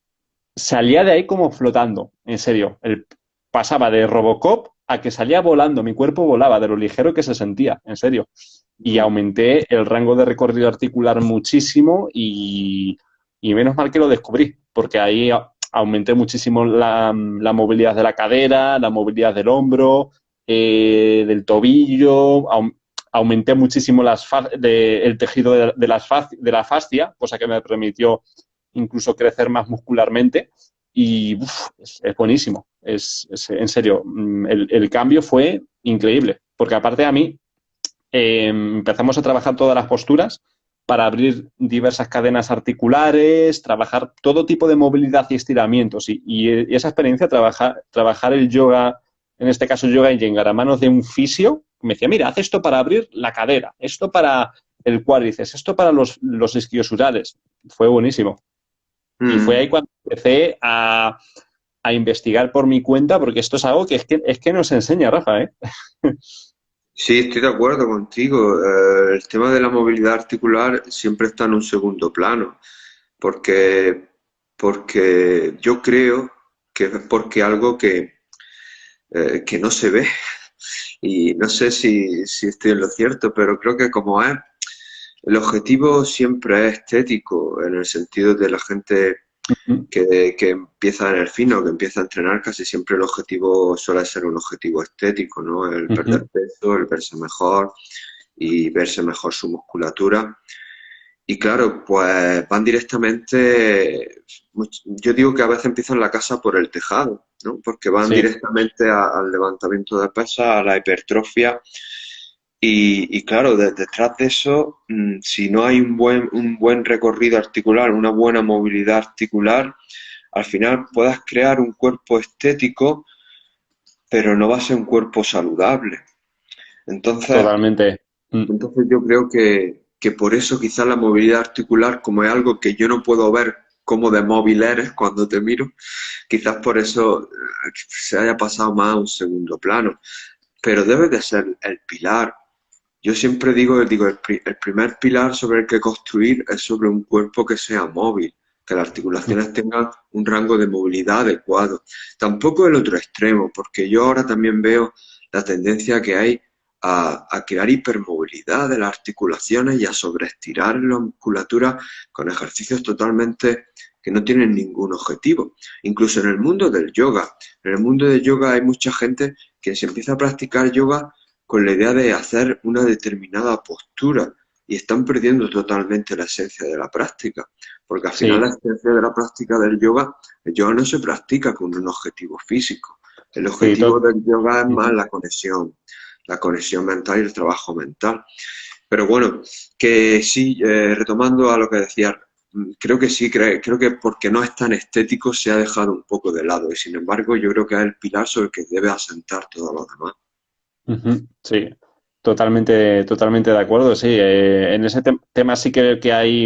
salía de ahí como flotando, en serio. Pasaba de Robocop a que salía volando, mi cuerpo volaba de lo ligero que se sentía, en serio. Y aumenté el rango de recorrido articular muchísimo y menos mal que lo descubrí, porque ahí aumenté muchísimo la movilidad de la cadera, la movilidad del hombro, del tobillo, aumenté muchísimo el tejido de la fascia, cosa que me permitió incluso crecer más muscularmente y es buenísimo. En serio, el cambio fue increíble, porque aparte a mí empezamos a trabajar todas las posturas para abrir diversas cadenas articulares, trabajar todo tipo de movilidad y estiramientos. Y esa experiencia, trabajar el yoga, en este caso yoga y Iyengar, a manos de un fisio, me decía, mira, haz esto para abrir la cadera, esto para el cuádriceps, esto para los isquiosurales. Fue buenísimo. Y fue ahí Mm. cuando empecé a investigar por mi cuenta, porque esto es algo que nos enseña, Rafa, ¿eh? Sí, estoy de acuerdo contigo. El tema de la movilidad articular siempre está en un segundo plano, porque, porque yo creo que es porque algo que no se ve. Y no sé si estoy en lo cierto, pero creo que como es, el objetivo siempre es estético, en el sentido de la gente que empieza en el fino, que empieza a entrenar, casi siempre el objetivo suele ser un objetivo estético, ¿no? El perder peso, el verse mejor y verse mejor su musculatura. Y claro, pues van directamente, yo digo que a veces empiezan la casa por el tejado, ¿no? Porque van Sí, directamente al levantamiento de pesas, a la hipertrofia. Y claro, detrás de eso, si no hay un buen recorrido articular, una buena movilidad articular, al final puedas crear un cuerpo estético, pero no va a ser un cuerpo saludable. Entonces, totalmente. entonces yo creo que por eso quizás la movilidad articular, como es algo que yo no puedo ver cómo de móvil eres cuando te miro. Quizás por eso se haya pasado más a un segundo plano, pero debe de ser el pilar. Yo siempre digo, el primer pilar sobre el que construir es sobre un cuerpo que sea móvil, que las articulaciones tengan un rango de movilidad adecuado. Tampoco el otro extremo, porque yo ahora también veo la tendencia que hay a crear hipermovilidad de las articulaciones y a sobreestirar la musculatura con ejercicios totalmente que no tienen ningún objetivo. Incluso en el mundo del yoga. En el mundo del yoga hay mucha gente que se empieza a practicar yoga con la idea de hacer una determinada postura y están perdiendo totalmente la esencia de la práctica, porque al final Sí, la esencia de la práctica del yoga, el yoga no se practica con un objetivo físico. El sí, objetivo del yoga es más Ujú. la conexión mental y el trabajo mental. Pero bueno, que sí, retomando a lo que decía, creo que sí, creo que porque no es tan estético se ha dejado un poco de lado y sin embargo yo creo que es el pilar sobre el que debe asentar todo lo demás. Ujú, sí, totalmente de acuerdo, sí. En ese tema sí que veo que hay,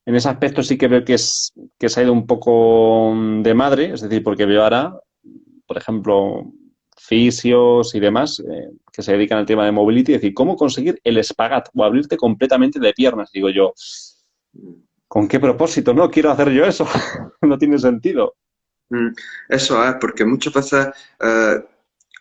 en ese aspecto sí que veo que se ha ido un poco de madre, es decir, porque veo ahora, por ejemplo, fisios y demás que se dedican al tema de mobility, es decir, cómo conseguir el espagat o abrirte completamente de piernas, digo yo, ¿con qué propósito? No quiero hacer yo eso, no tiene sentido. Mm, Eso es, porque muchas veces eh,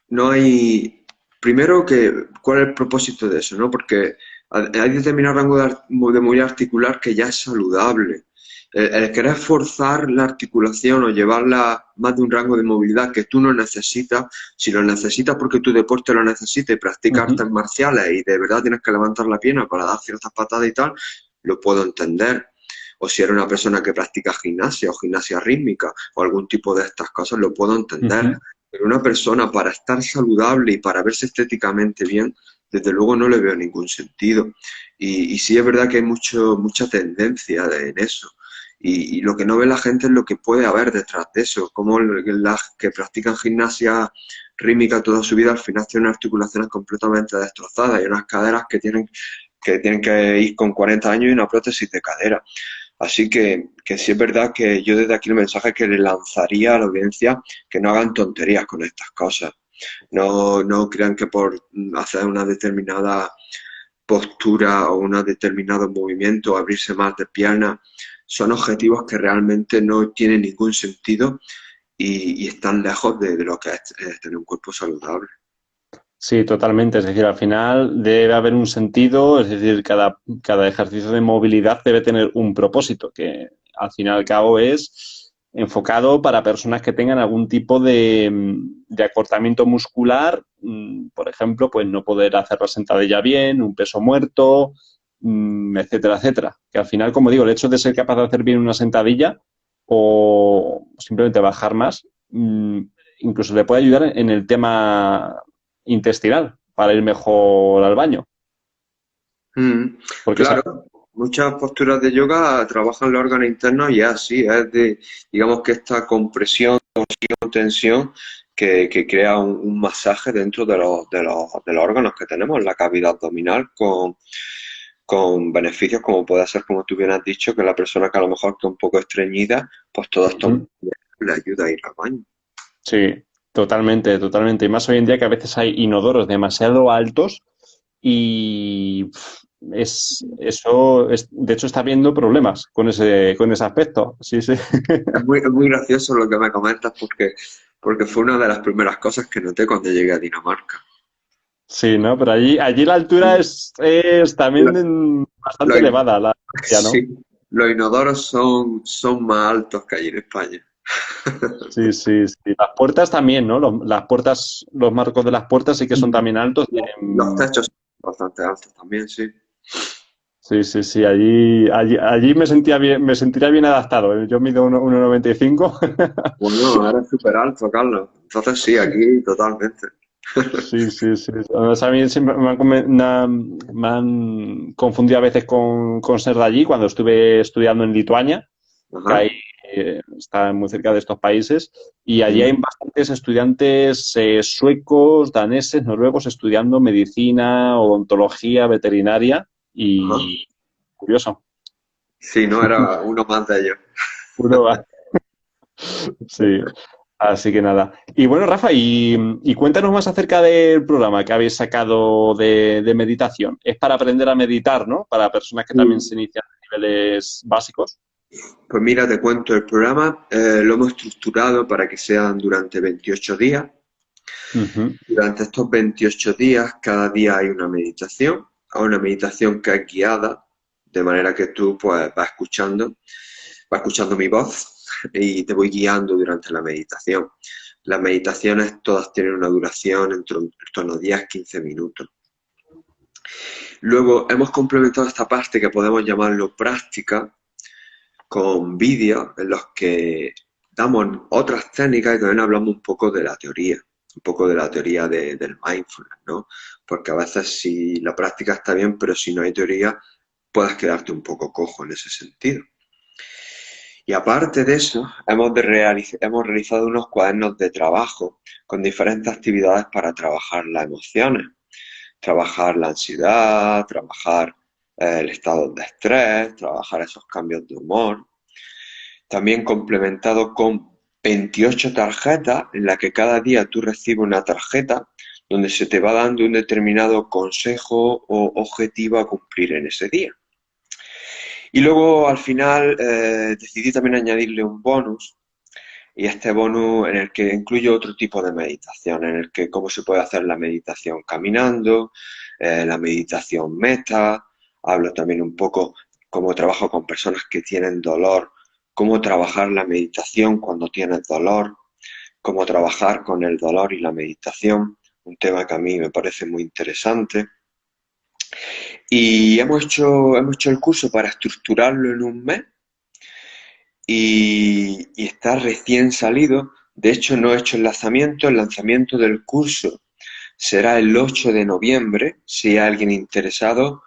no hay, primero que, ¿cuál es el propósito de eso? ¿No? Porque hay determinado rango de movilidad articular que ya es saludable. El querer forzar la articulación o llevarla más de un rango de movilidad que tú no necesitas, si lo necesitas porque tu deporte lo necesita y practicas Ujú, artes marciales y de verdad tienes que levantar la pierna para dar ciertas patadas y tal, lo puedo entender. O si eres una persona que practica gimnasia o gimnasia rítmica o algún tipo de estas cosas, lo puedo entender. ujú. Pero una persona para estar saludable y para verse estéticamente bien, desde luego no le veo ningún sentido. Y sí es verdad que hay mucha tendencia en eso. Y lo que no ve la gente es lo que puede haber detrás de eso. Como las que practican gimnasia rítmica toda su vida al final tienen unas articulaciones completamente destrozadas y unas caderas que tienen que ir con 40 años y una prótesis de cadera. Así que sí es verdad que yo desde aquí el mensaje que le lanzaría a la audiencia que no hagan tonterías con estas cosas. No crean que por hacer una determinada postura o un determinado movimiento, abrirse más de pierna, son objetivos que realmente no tienen ningún sentido y están lejos de lo que es tener un cuerpo saludable. Sí, totalmente. Es decir, al final debe haber un sentido, es decir, cada ejercicio de movilidad debe tener un propósito, que al fin y al cabo es enfocado para personas que tengan algún tipo de acortamiento muscular, por ejemplo, pues no poder hacer la sentadilla bien, un peso muerto, etcétera, etcétera. Que al final, como digo, el hecho de ser capaz de hacer bien una sentadilla o simplemente bajar más, incluso le puede ayudar en el tema intestinal para ir mejor al baño. Mm, Porque esa, claro, muchas posturas de yoga trabajan los órganos internos y es así, es de, digamos que esta compresión, tensión que crea un masaje dentro de los órganos que tenemos, en la cavidad abdominal, con beneficios como puede ser, como tú bien has dicho, que la persona que a lo mejor está un poco estreñida, pues todo esto ujú, le ayuda a ir al baño. sí, totalmente. Y más hoy en día que a veces hay inodoros demasiado altos y de hecho está habiendo problemas con ese aspecto. Sí, sí. Es muy gracioso lo que me comentas porque fue una de las primeras cosas que noté cuando llegué a Dinamarca. Sí, ¿no? Pero allí la altura es Lo- también bastante lo- elevada, la media, ¿no? Sí, los inodoros son más altos que allí en España. Sí, sí, sí. Las puertas también, ¿no? Las puertas, los marcos de las puertas sí que son Mm. también altos. Los techos son bastante altos también, sí. Sí, sí, sí. Allí me sentía bien, me sentiría bien adaptado. Yo mido 1,95. Bueno, eres súper alto, Carlos. Entonces sí, aquí totalmente. Sí, sí, sí. Además, a mí siempre me han confundido a veces con ser de allí cuando estuve estudiando en Lituania, que Ajá. ahí está muy cerca de estos países, y allí hay Mm. bastantes estudiantes suecos, daneses, noruegos estudiando medicina, odontología, veterinaria Ajá. y curioso. Sí, no era uno más de ellos. Uno va. Sí. Así que nada. Y bueno, Rafa, y cuéntanos más acerca del programa que habéis sacado de meditación. Es para aprender a meditar, ¿no? Para personas que también se inician a niveles básicos. Pues mira, te cuento, el programa lo hemos estructurado para que sean durante 28 días. Ujú. Durante estos 28 días, cada día hay una meditación que es guiada, de manera que tú pues vas escuchando mi voz y te voy guiando durante la meditación. Las meditaciones todas tienen una duración en torno a 10-15 minutos. Luego hemos complementado esta parte que podemos llamarlo práctica con vídeos en los que damos otras técnicas y también hablamos un poco de la teoría del mindfulness, ¿no? Porque a veces si la práctica está bien, pero si no hay teoría, puedes quedarte un poco cojo en ese sentido. Y aparte de eso, hemos realizado unos cuadernos de trabajo con diferentes actividades para trabajar las emociones, trabajar la ansiedad, trabajar el estado de estrés, trabajar esos cambios de humor. También complementado con 28 tarjetas en la que cada día tú recibes una tarjeta donde se te va dando un determinado consejo o objetivo a cumplir en ese día. Y luego al final decidí también añadirle un bonus y este bonus en el que incluyo otro tipo de meditación, en el que cómo se puede hacer la meditación caminando, la meditación meta, hablo también un poco cómo trabajo con personas que tienen dolor, cómo trabajar la meditación cuando tienes dolor, cómo trabajar con el dolor y la meditación, un tema que a mí me parece muy interesante. Y hemos hecho el curso para estructurarlo en un mes y está recién salido. De hecho, no he hecho el lanzamiento del curso será el 8 de noviembre. Si hay alguien interesado,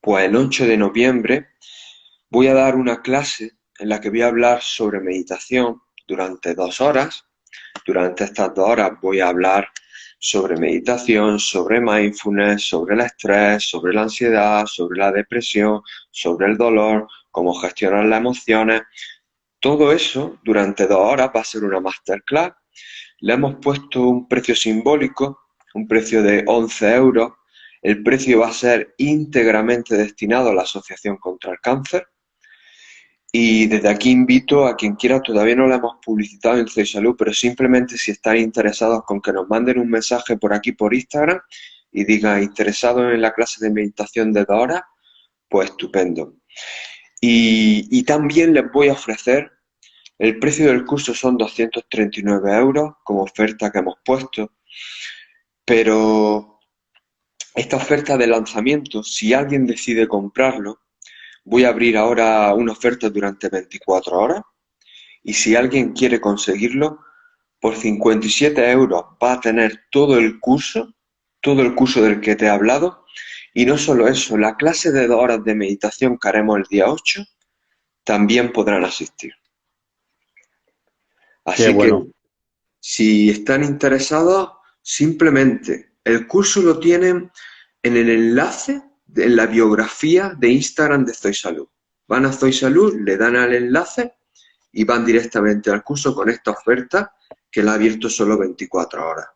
pues el 8 de noviembre voy a dar una clase en la que voy a hablar sobre meditación durante 2 horas. Durante estas 2 horas voy a hablar sobre meditación, sobre mindfulness, sobre el estrés, sobre la ansiedad, sobre la depresión, sobre el dolor, cómo gestionar las emociones. Todo eso durante 2 horas va a ser una masterclass. Le hemos puesto un precio simbólico, un precio de 11 euros. El precio va a ser íntegramente destinado a la Asociación contra el Cáncer. Y desde aquí invito a quien quiera, todavía no lo hemos publicitado en Soy Salud, pero simplemente si están interesados con que nos manden un mensaje por aquí por Instagram y digan interesado en la clase de meditación de 2 horas, pues estupendo. Y también les voy a ofrecer, el precio del curso son 239 euros como oferta que hemos puesto, pero esta oferta de lanzamiento, si alguien decide comprarlo, voy a abrir ahora una oferta durante 24 horas y si alguien quiere conseguirlo, por 57 euros va a tener todo el curso del que te he hablado y no solo eso, la clase de 2 horas de meditación que haremos el día 8 también podrán asistir. Qué Así que bueno. si están interesados, simplemente el curso lo tienen en el enlace en la biografía de Instagram de Zoe Salud. Van a Zoe Salud, le dan al enlace y van directamente al curso con esta oferta que la ha abierto solo 24 horas.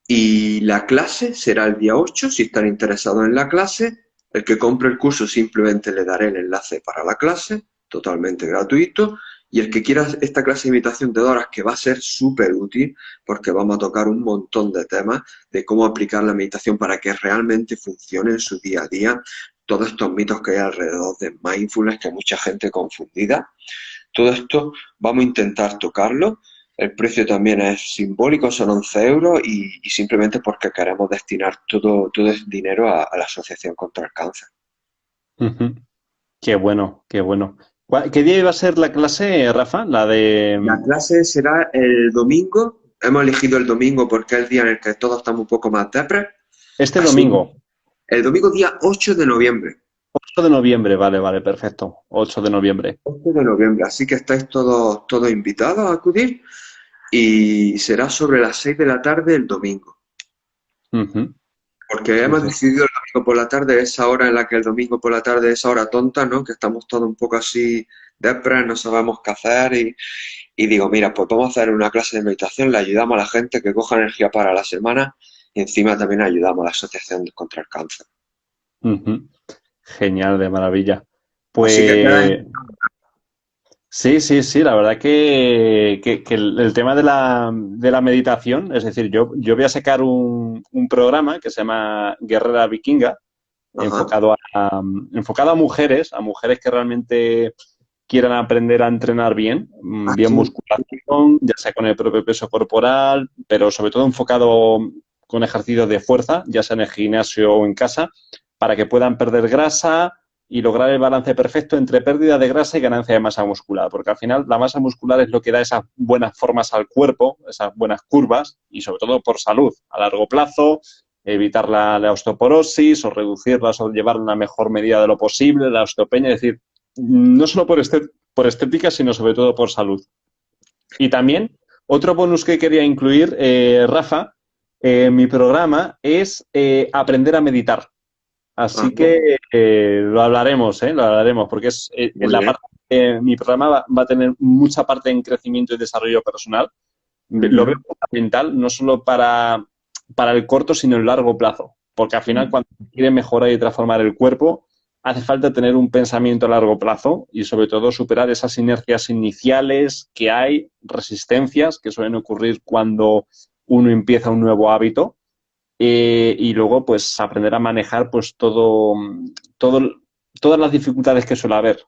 Y la clase será el día 8, si están interesados en la clase. El que compre el curso simplemente le daré el enlace para la clase, totalmente gratuito. Y el que quiera esta clase de meditación de 2 horas, que va a ser súper útil, porque vamos a tocar un montón de temas de cómo aplicar la meditación para que realmente funcione en su día a día. Todos estos mitos que hay alrededor de mindfulness, que hay mucha gente confundida. Todo esto vamos a intentar tocarlo. El precio también es simbólico, son 11 euros y simplemente porque queremos destinar todo ese dinero a la Asociación contra el Cáncer. Ujú. Qué bueno, qué bueno. ¿Qué día iba a ser la clase, Rafa? La La de clase será el domingo. Hemos elegido el domingo porque es el día en el que todos estamos un poco más depres. este Así que domingo, el domingo día 8 de noviembre. 8 de noviembre. Vale, vale, perfecto. 8 de noviembre. 8 de noviembre. Así que estáis todos invitados a acudir y será sobre las 6 de la tarde el domingo. Ujú. Porque Sí, hemos sí. decidido domingo por la tarde, esa hora en la que el domingo por la tarde es hora tonta, ¿no? Que estamos todos un poco así depres, no sabemos qué hacer y digo, mira, pues vamos a hacer una clase de meditación, le ayudamos a la gente que coja energía para la semana y encima también ayudamos a la Asociación contra el Cáncer. Ujú. Genial, de maravilla. Así que Pues sí, sí, sí, la verdad que el tema de la meditación, es decir, yo voy a sacar un programa que se llama Guerrera Vikinga, ajá, enfocado a mujeres que realmente quieran aprender a entrenar bien, bien así, musculación, ya sea con el propio peso corporal, pero sobre todo enfocado con ejercicios de fuerza, ya sea en el gimnasio o en casa, para que puedan perder grasa y lograr el balance perfecto entre pérdida de grasa y ganancia de masa muscular, porque al final la masa muscular es lo que da esas buenas formas al cuerpo, esas buenas curvas y sobre todo por salud a largo plazo, evitar la osteoporosis o reducirlas o llevar una mejor medida de lo posible, la osteopenia, es decir, no solo por estética, sino sobre todo por salud. Y también, otro bonus que quería incluir, Rafa, en mi programa es aprender a meditar. ajá, Así que lo hablaremos, ¿eh? Lo hablaremos, porque es muy bien. mi programa va a tener mucha parte en crecimiento y desarrollo personal. Lo veo Ujú, fundamental, no solo para el corto, sino el largo plazo. Porque al final, ujú. cuando quiere mejorar y transformar el cuerpo, hace falta tener un pensamiento a largo plazo y sobre todo superar esas inercias iniciales que hay, resistencias que suelen ocurrir cuando uno empieza un nuevo hábito y luego pues aprender a manejar pues todo, todas las dificultades que suele haber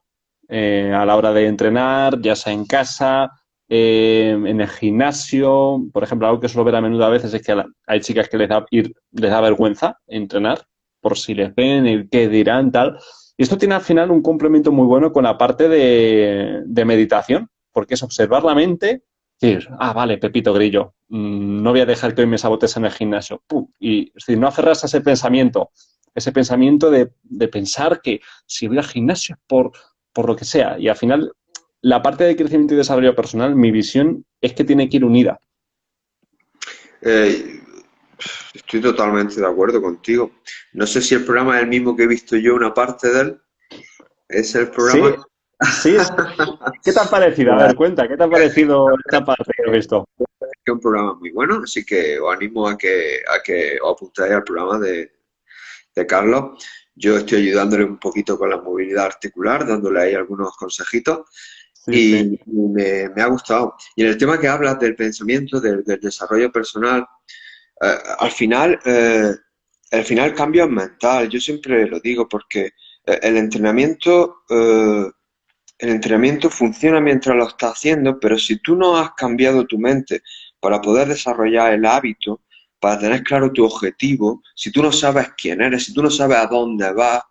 a la hora de entrenar, ya sea en casa, en el gimnasio. Por ejemplo, algo que suelo ver a menudo a veces es que hay chicas que les da vergüenza entrenar por si les ven, el qué dirán, tal. Y esto tiene al final un complemento muy bueno con la parte de meditación, porque es observar la mente decir, vale, Pepito Grillo, no voy a dejar que hoy me sabotees en el gimnasio. ¡Pum! Y es decir, no aferrarse a ese pensamiento de pensar que si voy al gimnasio es por lo que sea. Y al final, la parte de crecimiento y desarrollo personal, mi visión es que tiene que ir unida. Eh, Estoy totalmente de acuerdo contigo. No sé si el programa es el mismo que he visto yo, una parte de él. ¿Es el Sí, programa? sí, sí. ¿Qué te ha parecido? A Pues ver, cuenta, ¿qué te ha parecido esta parte que he visto? es que es un programa muy bueno, así que os animo a que os apuntéis al programa de Carlos. Yo estoy ayudándole un poquito con la movilidad articular, dándole ahí algunos consejitos Sí, sí. y me ha gustado. Y en el tema que hablas del pensamiento, del desarrollo personal, al final, el final cambio es mental. Yo siempre lo digo porque el entrenamiento, el entrenamiento funciona mientras lo estás haciendo, pero si tú no has cambiado tu mente para poder desarrollar el hábito, para tener claro tu objetivo, si tú no sabes quién eres, si tú no sabes a dónde vas,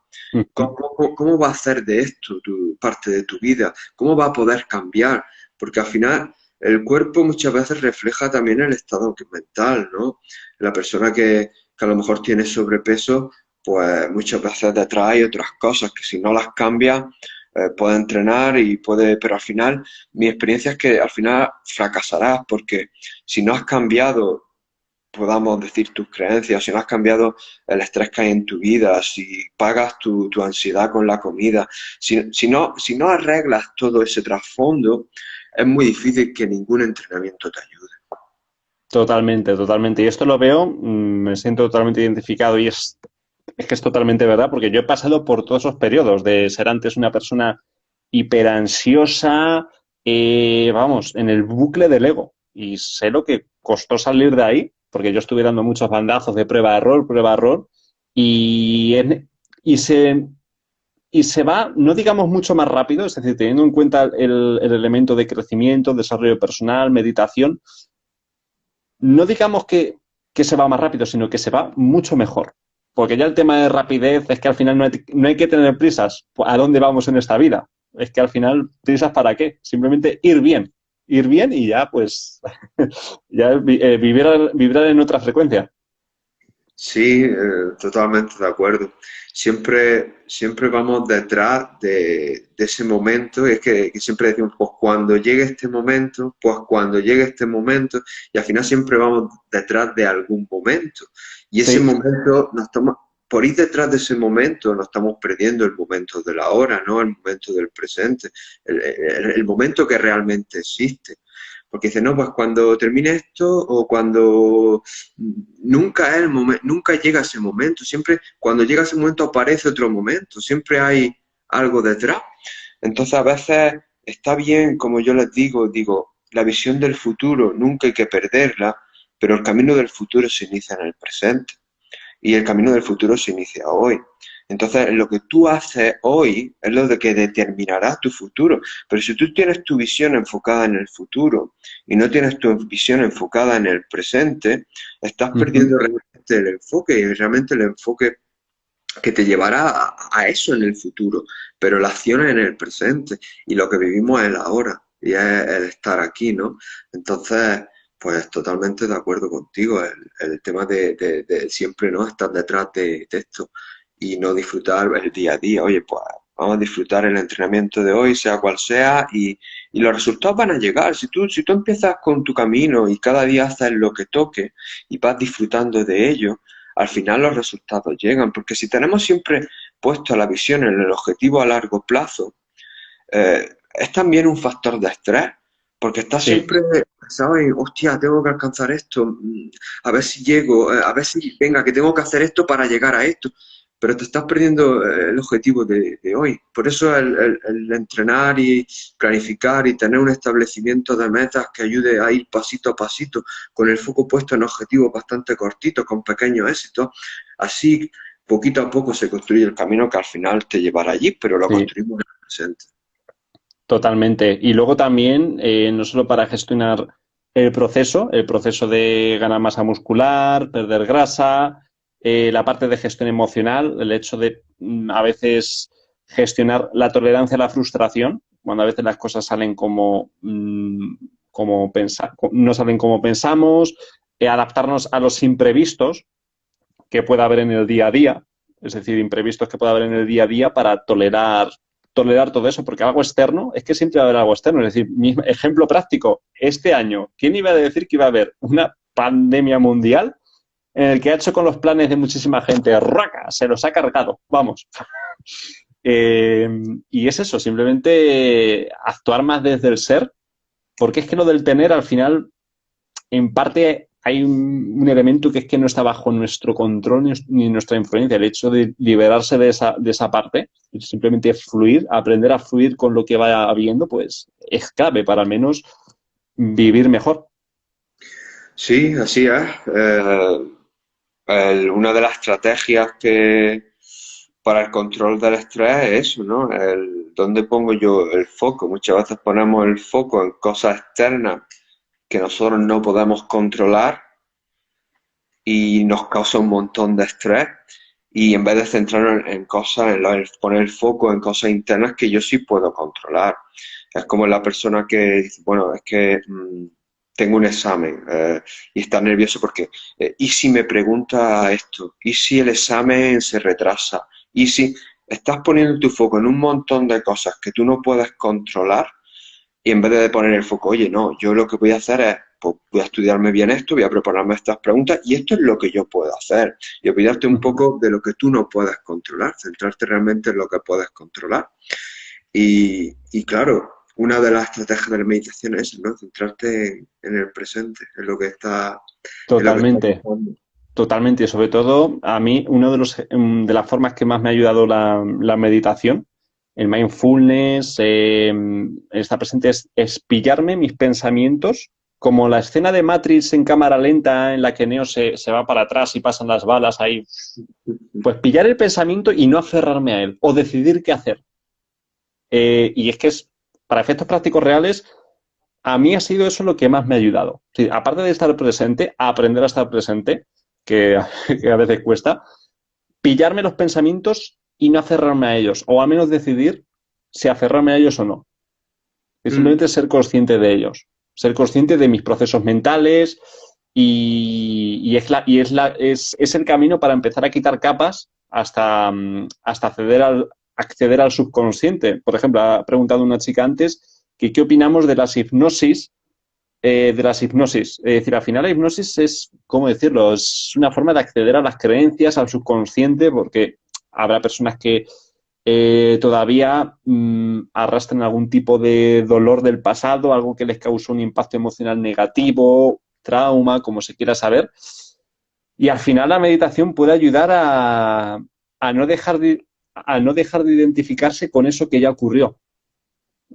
¿cómo va a hacer de esto parte de tu vida? ¿Cómo va a poder cambiar? Porque al final el cuerpo muchas veces refleja también el estado mental, ¿no? La persona que a lo mejor tiene sobrepeso, pues muchas veces detrás hay otras cosas que si no las cambia, puede entrenar y puede, pero al final mi experiencia es que al final fracasarás porque si no has cambiado podamos decir tus creencias, si no has cambiado el estrés que hay en tu vida, si pagas tu ansiedad con la comida, si no arreglas todo ese trasfondo, es muy difícil que ningún entrenamiento te ayude. Totalmente, totalmente. Y esto lo veo, me siento totalmente identificado y es que es totalmente verdad, porque yo he pasado por todos esos periodos de ser antes una persona hiperansiosa, vamos, en el bucle del ego. Y sé lo que costó salir de ahí, porque yo estuve dando muchos bandazos de prueba, error, y, en- y se, y se va, no digamos mucho más rápido, es decir, teniendo en cuenta el elemento de crecimiento, desarrollo personal, meditación, no digamos que se va más rápido, sino que se va mucho mejor. Porque ya el tema de rapidez es que al final no hay que tener prisas. ¿A dónde vamos en esta vida? Es que al final, prisas para qué? Simplemente ir bien. Ir bien y ya, pues, ya vibrar en otra frecuencia. Sí, totalmente de acuerdo. Siempre vamos detrás de ese momento, y es que siempre decimos, pues cuando llegue este momento, pues cuando llegue este momento, y al final siempre vamos detrás de algún momento. Y ese Sí, momento nos toma, por ir detrás de ese momento nos estamos perdiendo el momento de la hora, ¿no? El momento del presente, el momento que realmente existe. Porque dice, no, pues cuando termine esto o cuando nunca es el momento, nunca llega ese momento, siempre cuando llega ese momento aparece otro momento, siempre hay algo detrás. Entonces a veces está bien, como yo les digo, la visión del futuro nunca hay que perderla, pero el camino del futuro se inicia en el presente y el camino del futuro se inicia hoy. Entonces, lo que tú haces hoy es lo de que determinará tu futuro. Pero si tú tienes tu visión enfocada en el futuro y no tienes tu visión enfocada en el presente, estás Ujú. perdiendo realmente el enfoque y realmente el enfoque que te llevará a eso en el futuro. Pero la acción es en el presente y lo que vivimos es el ahora y es el estar aquí, ¿no? Entonces, pues totalmente de acuerdo contigo. El tema de siempre no estar detrás de esto y no disfrutar el día a día. Oye, pues vamos a disfrutar el entrenamiento de hoy, sea cual sea, y los resultados van a llegar. Si tú empiezas con tu camino y cada día haces lo que toque y vas disfrutando de ello, al final los resultados llegan. Porque si tenemos siempre puesto la visión en el objetivo a largo plazo, es también un factor de estrés, porque estás Sí, siempre, ¿sabes? Hostia, tengo que alcanzar esto, a ver si llego, a ver si, venga, que tengo que hacer esto para llegar a esto, pero te estás perdiendo el objetivo de hoy. Por eso el entrenar y planificar y tener un establecimiento de metas que ayude a ir pasito a pasito, con el foco puesto en objetivos bastante cortitos, con pequeños éxitos, así poquito a poco se construye el camino que al final te llevará allí, pero lo sí. construimos en el presente. Totalmente. Y luego también, no solo para gestionar el proceso de ganar masa muscular, perder grasa, la parte de gestión emocional, el hecho de a veces gestionar la tolerancia a la frustración, cuando a veces las cosas salen no salen como pensamos, adaptarnos a los imprevistos que pueda haber en el día a día, es decir, imprevistos que pueda haber en el día a día para tolerar todo eso, porque algo externo, es que siempre va a haber algo externo. Es decir, mi ejemplo práctico, este año, ¿quién iba a decir que iba a haber una pandemia mundial en el que ha hecho con los planes de muchísima gente? ¡Raca! Se los ha cargado, vamos. Eh, y es eso, simplemente actuar más desde el ser, porque es que lo del tener al final en parte hay un elemento que es que no está bajo nuestro control ni nuestra influencia. El hecho de liberarse de esa parte y simplemente fluir, aprender a fluir con lo que vaya habiendo, pues es clave para al menos vivir mejor. Sí, así es. Una de las estrategias que para el control del estrés es eso, ¿no? ¿Dónde pongo yo el foco? Muchas veces ponemos el foco en cosas externas que nosotros no podemos controlar y nos causa un montón de estrés. Y en vez de centrarnos en cosas, poner el foco en cosas internas que yo sí puedo controlar. Es como la persona que dice, bueno, es que tengo un examen y está nervioso porque, ¿y si me pregunta esto? ¿Y si el examen se retrasa? ¿Y si estás poniendo tu foco en un montón de cosas que tú no puedes controlar? Y en vez de poner el foco, oye, no, yo lo que voy a hacer es, pues voy a estudiarme bien esto, voy a prepararme estas preguntas y esto es lo que yo puedo hacer. Y olvidarte un poco de lo que tú no puedes controlar, centrarte realmente en lo que puedes controlar. Y claro, una de las estrategias de la meditación es, ¿no? Centrarte en el presente, en lo que está Totalmente, pasando. totalmente. Y sobre todo, a mí, uno de de las formas que más me ha ayudado la meditación, el mindfulness, estar presente es pillarme mis pensamientos, como la escena de Matrix en cámara lenta en la que Neo se va para atrás y pasan las balas ahí. Pues pillar el pensamiento y no aferrarme a él, o decidir qué hacer. Y es que para efectos prácticos reales, a mí ha sido eso lo que más me ha ayudado. Sí, aparte de estar presente, a aprender a estar presente, que, que a veces cuesta, pillarme los pensamientos y no aferrarme a ellos, o al menos decidir si aferrarme a ellos o no. Y Mm. simplemente ser consciente de ellos, ser consciente de mis procesos mentales es el camino para empezar a quitar capas hasta acceder al subconsciente. Por ejemplo, ha preguntado una chica antes que qué opinamos de las hipnosis de las hipnosis. Es decir, al final la hipnosis es, ¿cómo decirlo? Es una forma de acceder a las creencias, al subconsciente, porque habrá personas que todavía arrastran algún tipo de dolor del pasado, algo que les causó un impacto emocional negativo, trauma, como se quiera saber. Y al final la meditación puede ayudar a no dejar a no dejar de identificarse con eso que ya ocurrió.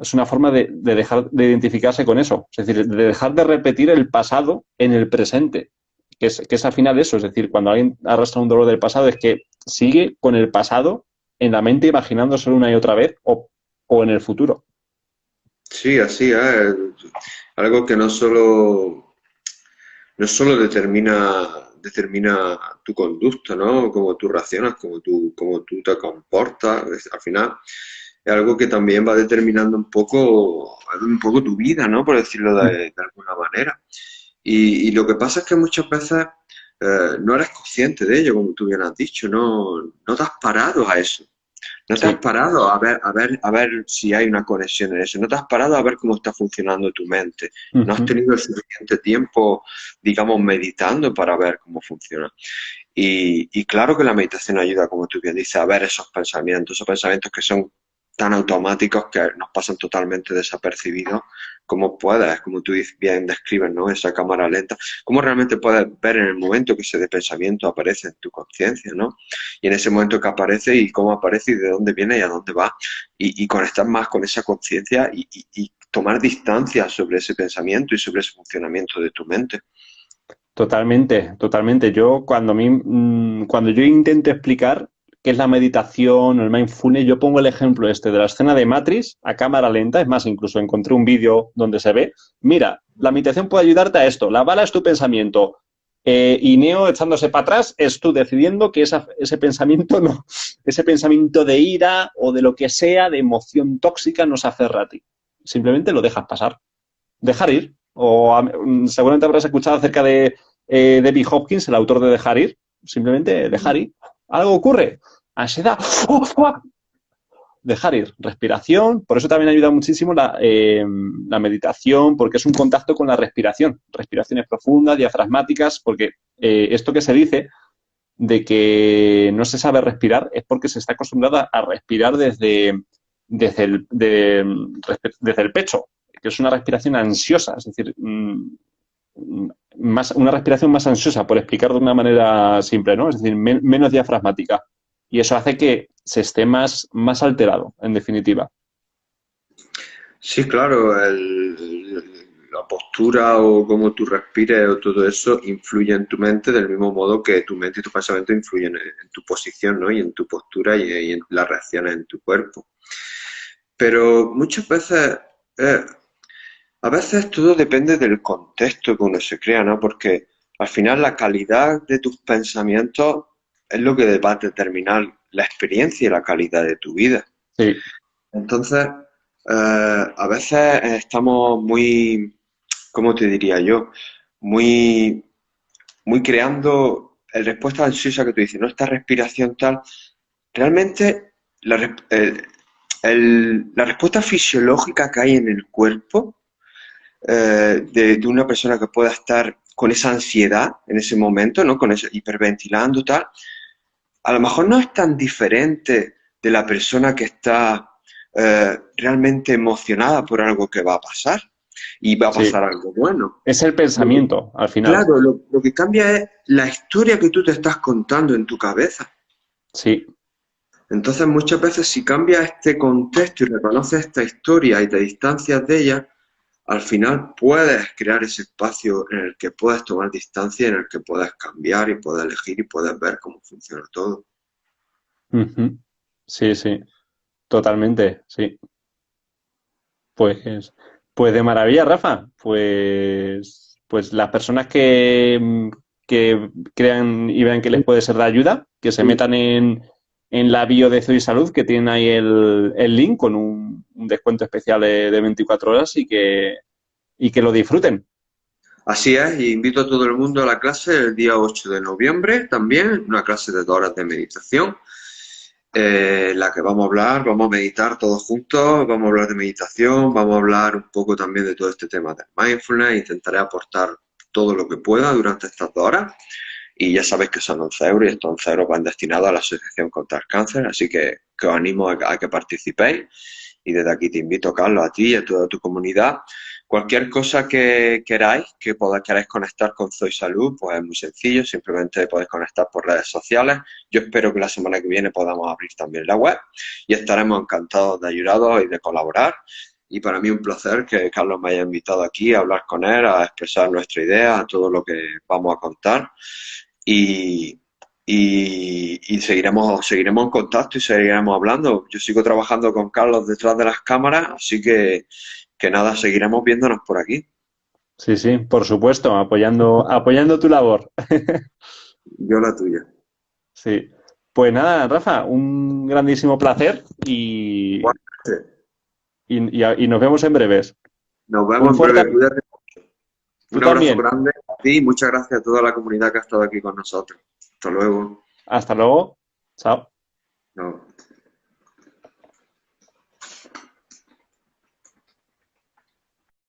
Es una forma de dejar de identificarse con eso. Es decir, de dejar de repetir el pasado en el presente. Que es al final eso. Es decir, cuando alguien arrastra un dolor del pasado, es que sigue con el pasado en la mente imaginándoselo una y otra vez o en el futuro. Sí, así es. Algo que no solo determina tu conducta, ¿no? Cómo tú reaccionas, cómo tú te comportas. Al final es algo que también va determinando un poco tu vida, ¿no? Por decirlo de alguna manera. Y lo que pasa es que muchas veces no eres consciente de ello, como tú bien has dicho, no te has parado a eso. No te has Sí. parado a ver si hay una conexión en eso. No te has parado a ver cómo está funcionando tu mente. No has Ujú. tenido el suficiente tiempo, digamos, meditando para ver cómo funciona. Y claro que la meditación ayuda, como tú bien dices, a ver esos pensamientos que son tan automáticos que nos pasan totalmente desapercibidos. ¿Cómo puedes, como tú bien describes, ¿no? Esa cámara lenta, cómo realmente puedes ver en el momento que ese pensamiento aparece en tu conciencia, ¿no? Y en ese momento que aparece y cómo aparece y de dónde viene y a dónde va, y conectar más con esa conciencia y tomar distancia sobre ese pensamiento y sobre ese funcionamiento de tu mente. Totalmente, totalmente. Yo cuando yo intento explicar qué es la meditación o el mindfulness, yo pongo el ejemplo este de la escena de Matrix a cámara lenta. Es más, incluso encontré un vídeo donde se ve, mira, la meditación puede ayudarte a esto. La bala es tu pensamiento. Y Neo echándose para atrás es tú decidiendo que ese pensamiento no, ese pensamiento de ira o de lo que sea, de emoción tóxica, no se aferra a ti. Simplemente lo dejas pasar, dejar ir. Seguramente habrás escuchado acerca de David Hopkins, el autor de Dejar ir. Simplemente dejar ir. Algo ocurre. Ansiedad. ¡Oh, oh! Dejar ir. Respiración. Por eso también ayuda muchísimo la meditación, porque es un contacto con la respiración. Respiraciones profundas, diafragmáticas, porque esto que se dice de que no se sabe respirar es porque se está acostumbrada a respirar desde el pecho, que es una respiración ansiosa, es decir, una respiración más ansiosa, por explicar de una manera simple, ¿no? Es decir, menos diafragmática. Y eso hace que se esté más alterado, en definitiva. Sí, claro, la postura o cómo tú respires o todo eso influye en tu mente del mismo modo que tu mente y tu pensamiento influyen en tu posición, ¿no? Y en tu postura y en las reacciones en tu cuerpo. Pero muchas veces, eh, a veces todo depende del contexto que uno se crea, ¿no? Porque al final la calidad de tus pensamientos es lo que va a determinar la experiencia y la calidad de tu vida. Sí, Entonces, a veces estamos muy, ¿cómo te diría yo? Muy, muy creando el respuesta ansiosa que tú dices, ¿no? Esta respiración tal. Realmente, la respuesta fisiológica que hay en el cuerpo de una persona que pueda estar con esa ansiedad en ese momento, ¿no? Con eso, hiperventilando tal, a lo mejor no es tan diferente de la persona que está realmente emocionada por algo que va a pasar y va a sí. pasar algo bueno. Es el Lo que- pensamiento, al final. claro, lo que cambia es la historia que tú te estás contando en tu cabeza. Sí. Entonces, muchas veces si cambias este contexto y reconoces esta historia y te distancias de ella, al final puedes crear ese espacio en el que puedes tomar distancia, en el que puedes cambiar y puedes elegir y puedes ver cómo funciona todo. Ujú. Sí, sí. Totalmente, sí. Pues, pues de maravilla, Rafa. Pues las personas que crean y vean que les puede ser de ayuda, que se metan en la bio de Zoe Salud, que tienen ahí el link con un descuento especial de 24 horas y que lo disfruten. Así es, y invito a todo el mundo a la clase el día 8 de noviembre también, una clase de 2 horas de meditación. la que vamos a meditar todos juntos, vamos a hablar de meditación, vamos a hablar un poco también de todo este tema de mindfulness, intentaré aportar todo lo que pueda durante estas 2 horas y ya sabéis que son 11 euros y estos 11 euros van destinados a la Asociación contra el Cáncer, así que os animo a que participéis y desde aquí te invito, Carlos, a ti y a toda tu comunidad. Cualquier cosa que queráis, queráis conectar con Zoe Salud, pues es muy sencillo, simplemente podéis conectar por redes sociales. Yo espero que la semana que viene podamos abrir también la web y estaremos encantados de ayudaros y de colaborar. Y para mí un placer que Carlos me haya invitado aquí a hablar con él, a expresar nuestra idea, a todo lo que vamos a contar. Y, y seguiremos en contacto y seguiremos hablando. Yo sigo trabajando con Carlos detrás de las cámaras, así que nada, seguiremos viéndonos por aquí. Sí, sí, por supuesto, apoyando tu labor. Yo la tuya. Sí. Pues nada, Rafa, un grandísimo placer y nos vemos en breves. Nos Un vemos en fuerte breve. abrazo. Cuídate. Tú Un abrazo también. grande a ti y muchas gracias a toda la comunidad que ha estado aquí con nosotros. Hasta luego. Hasta luego. Chao. No.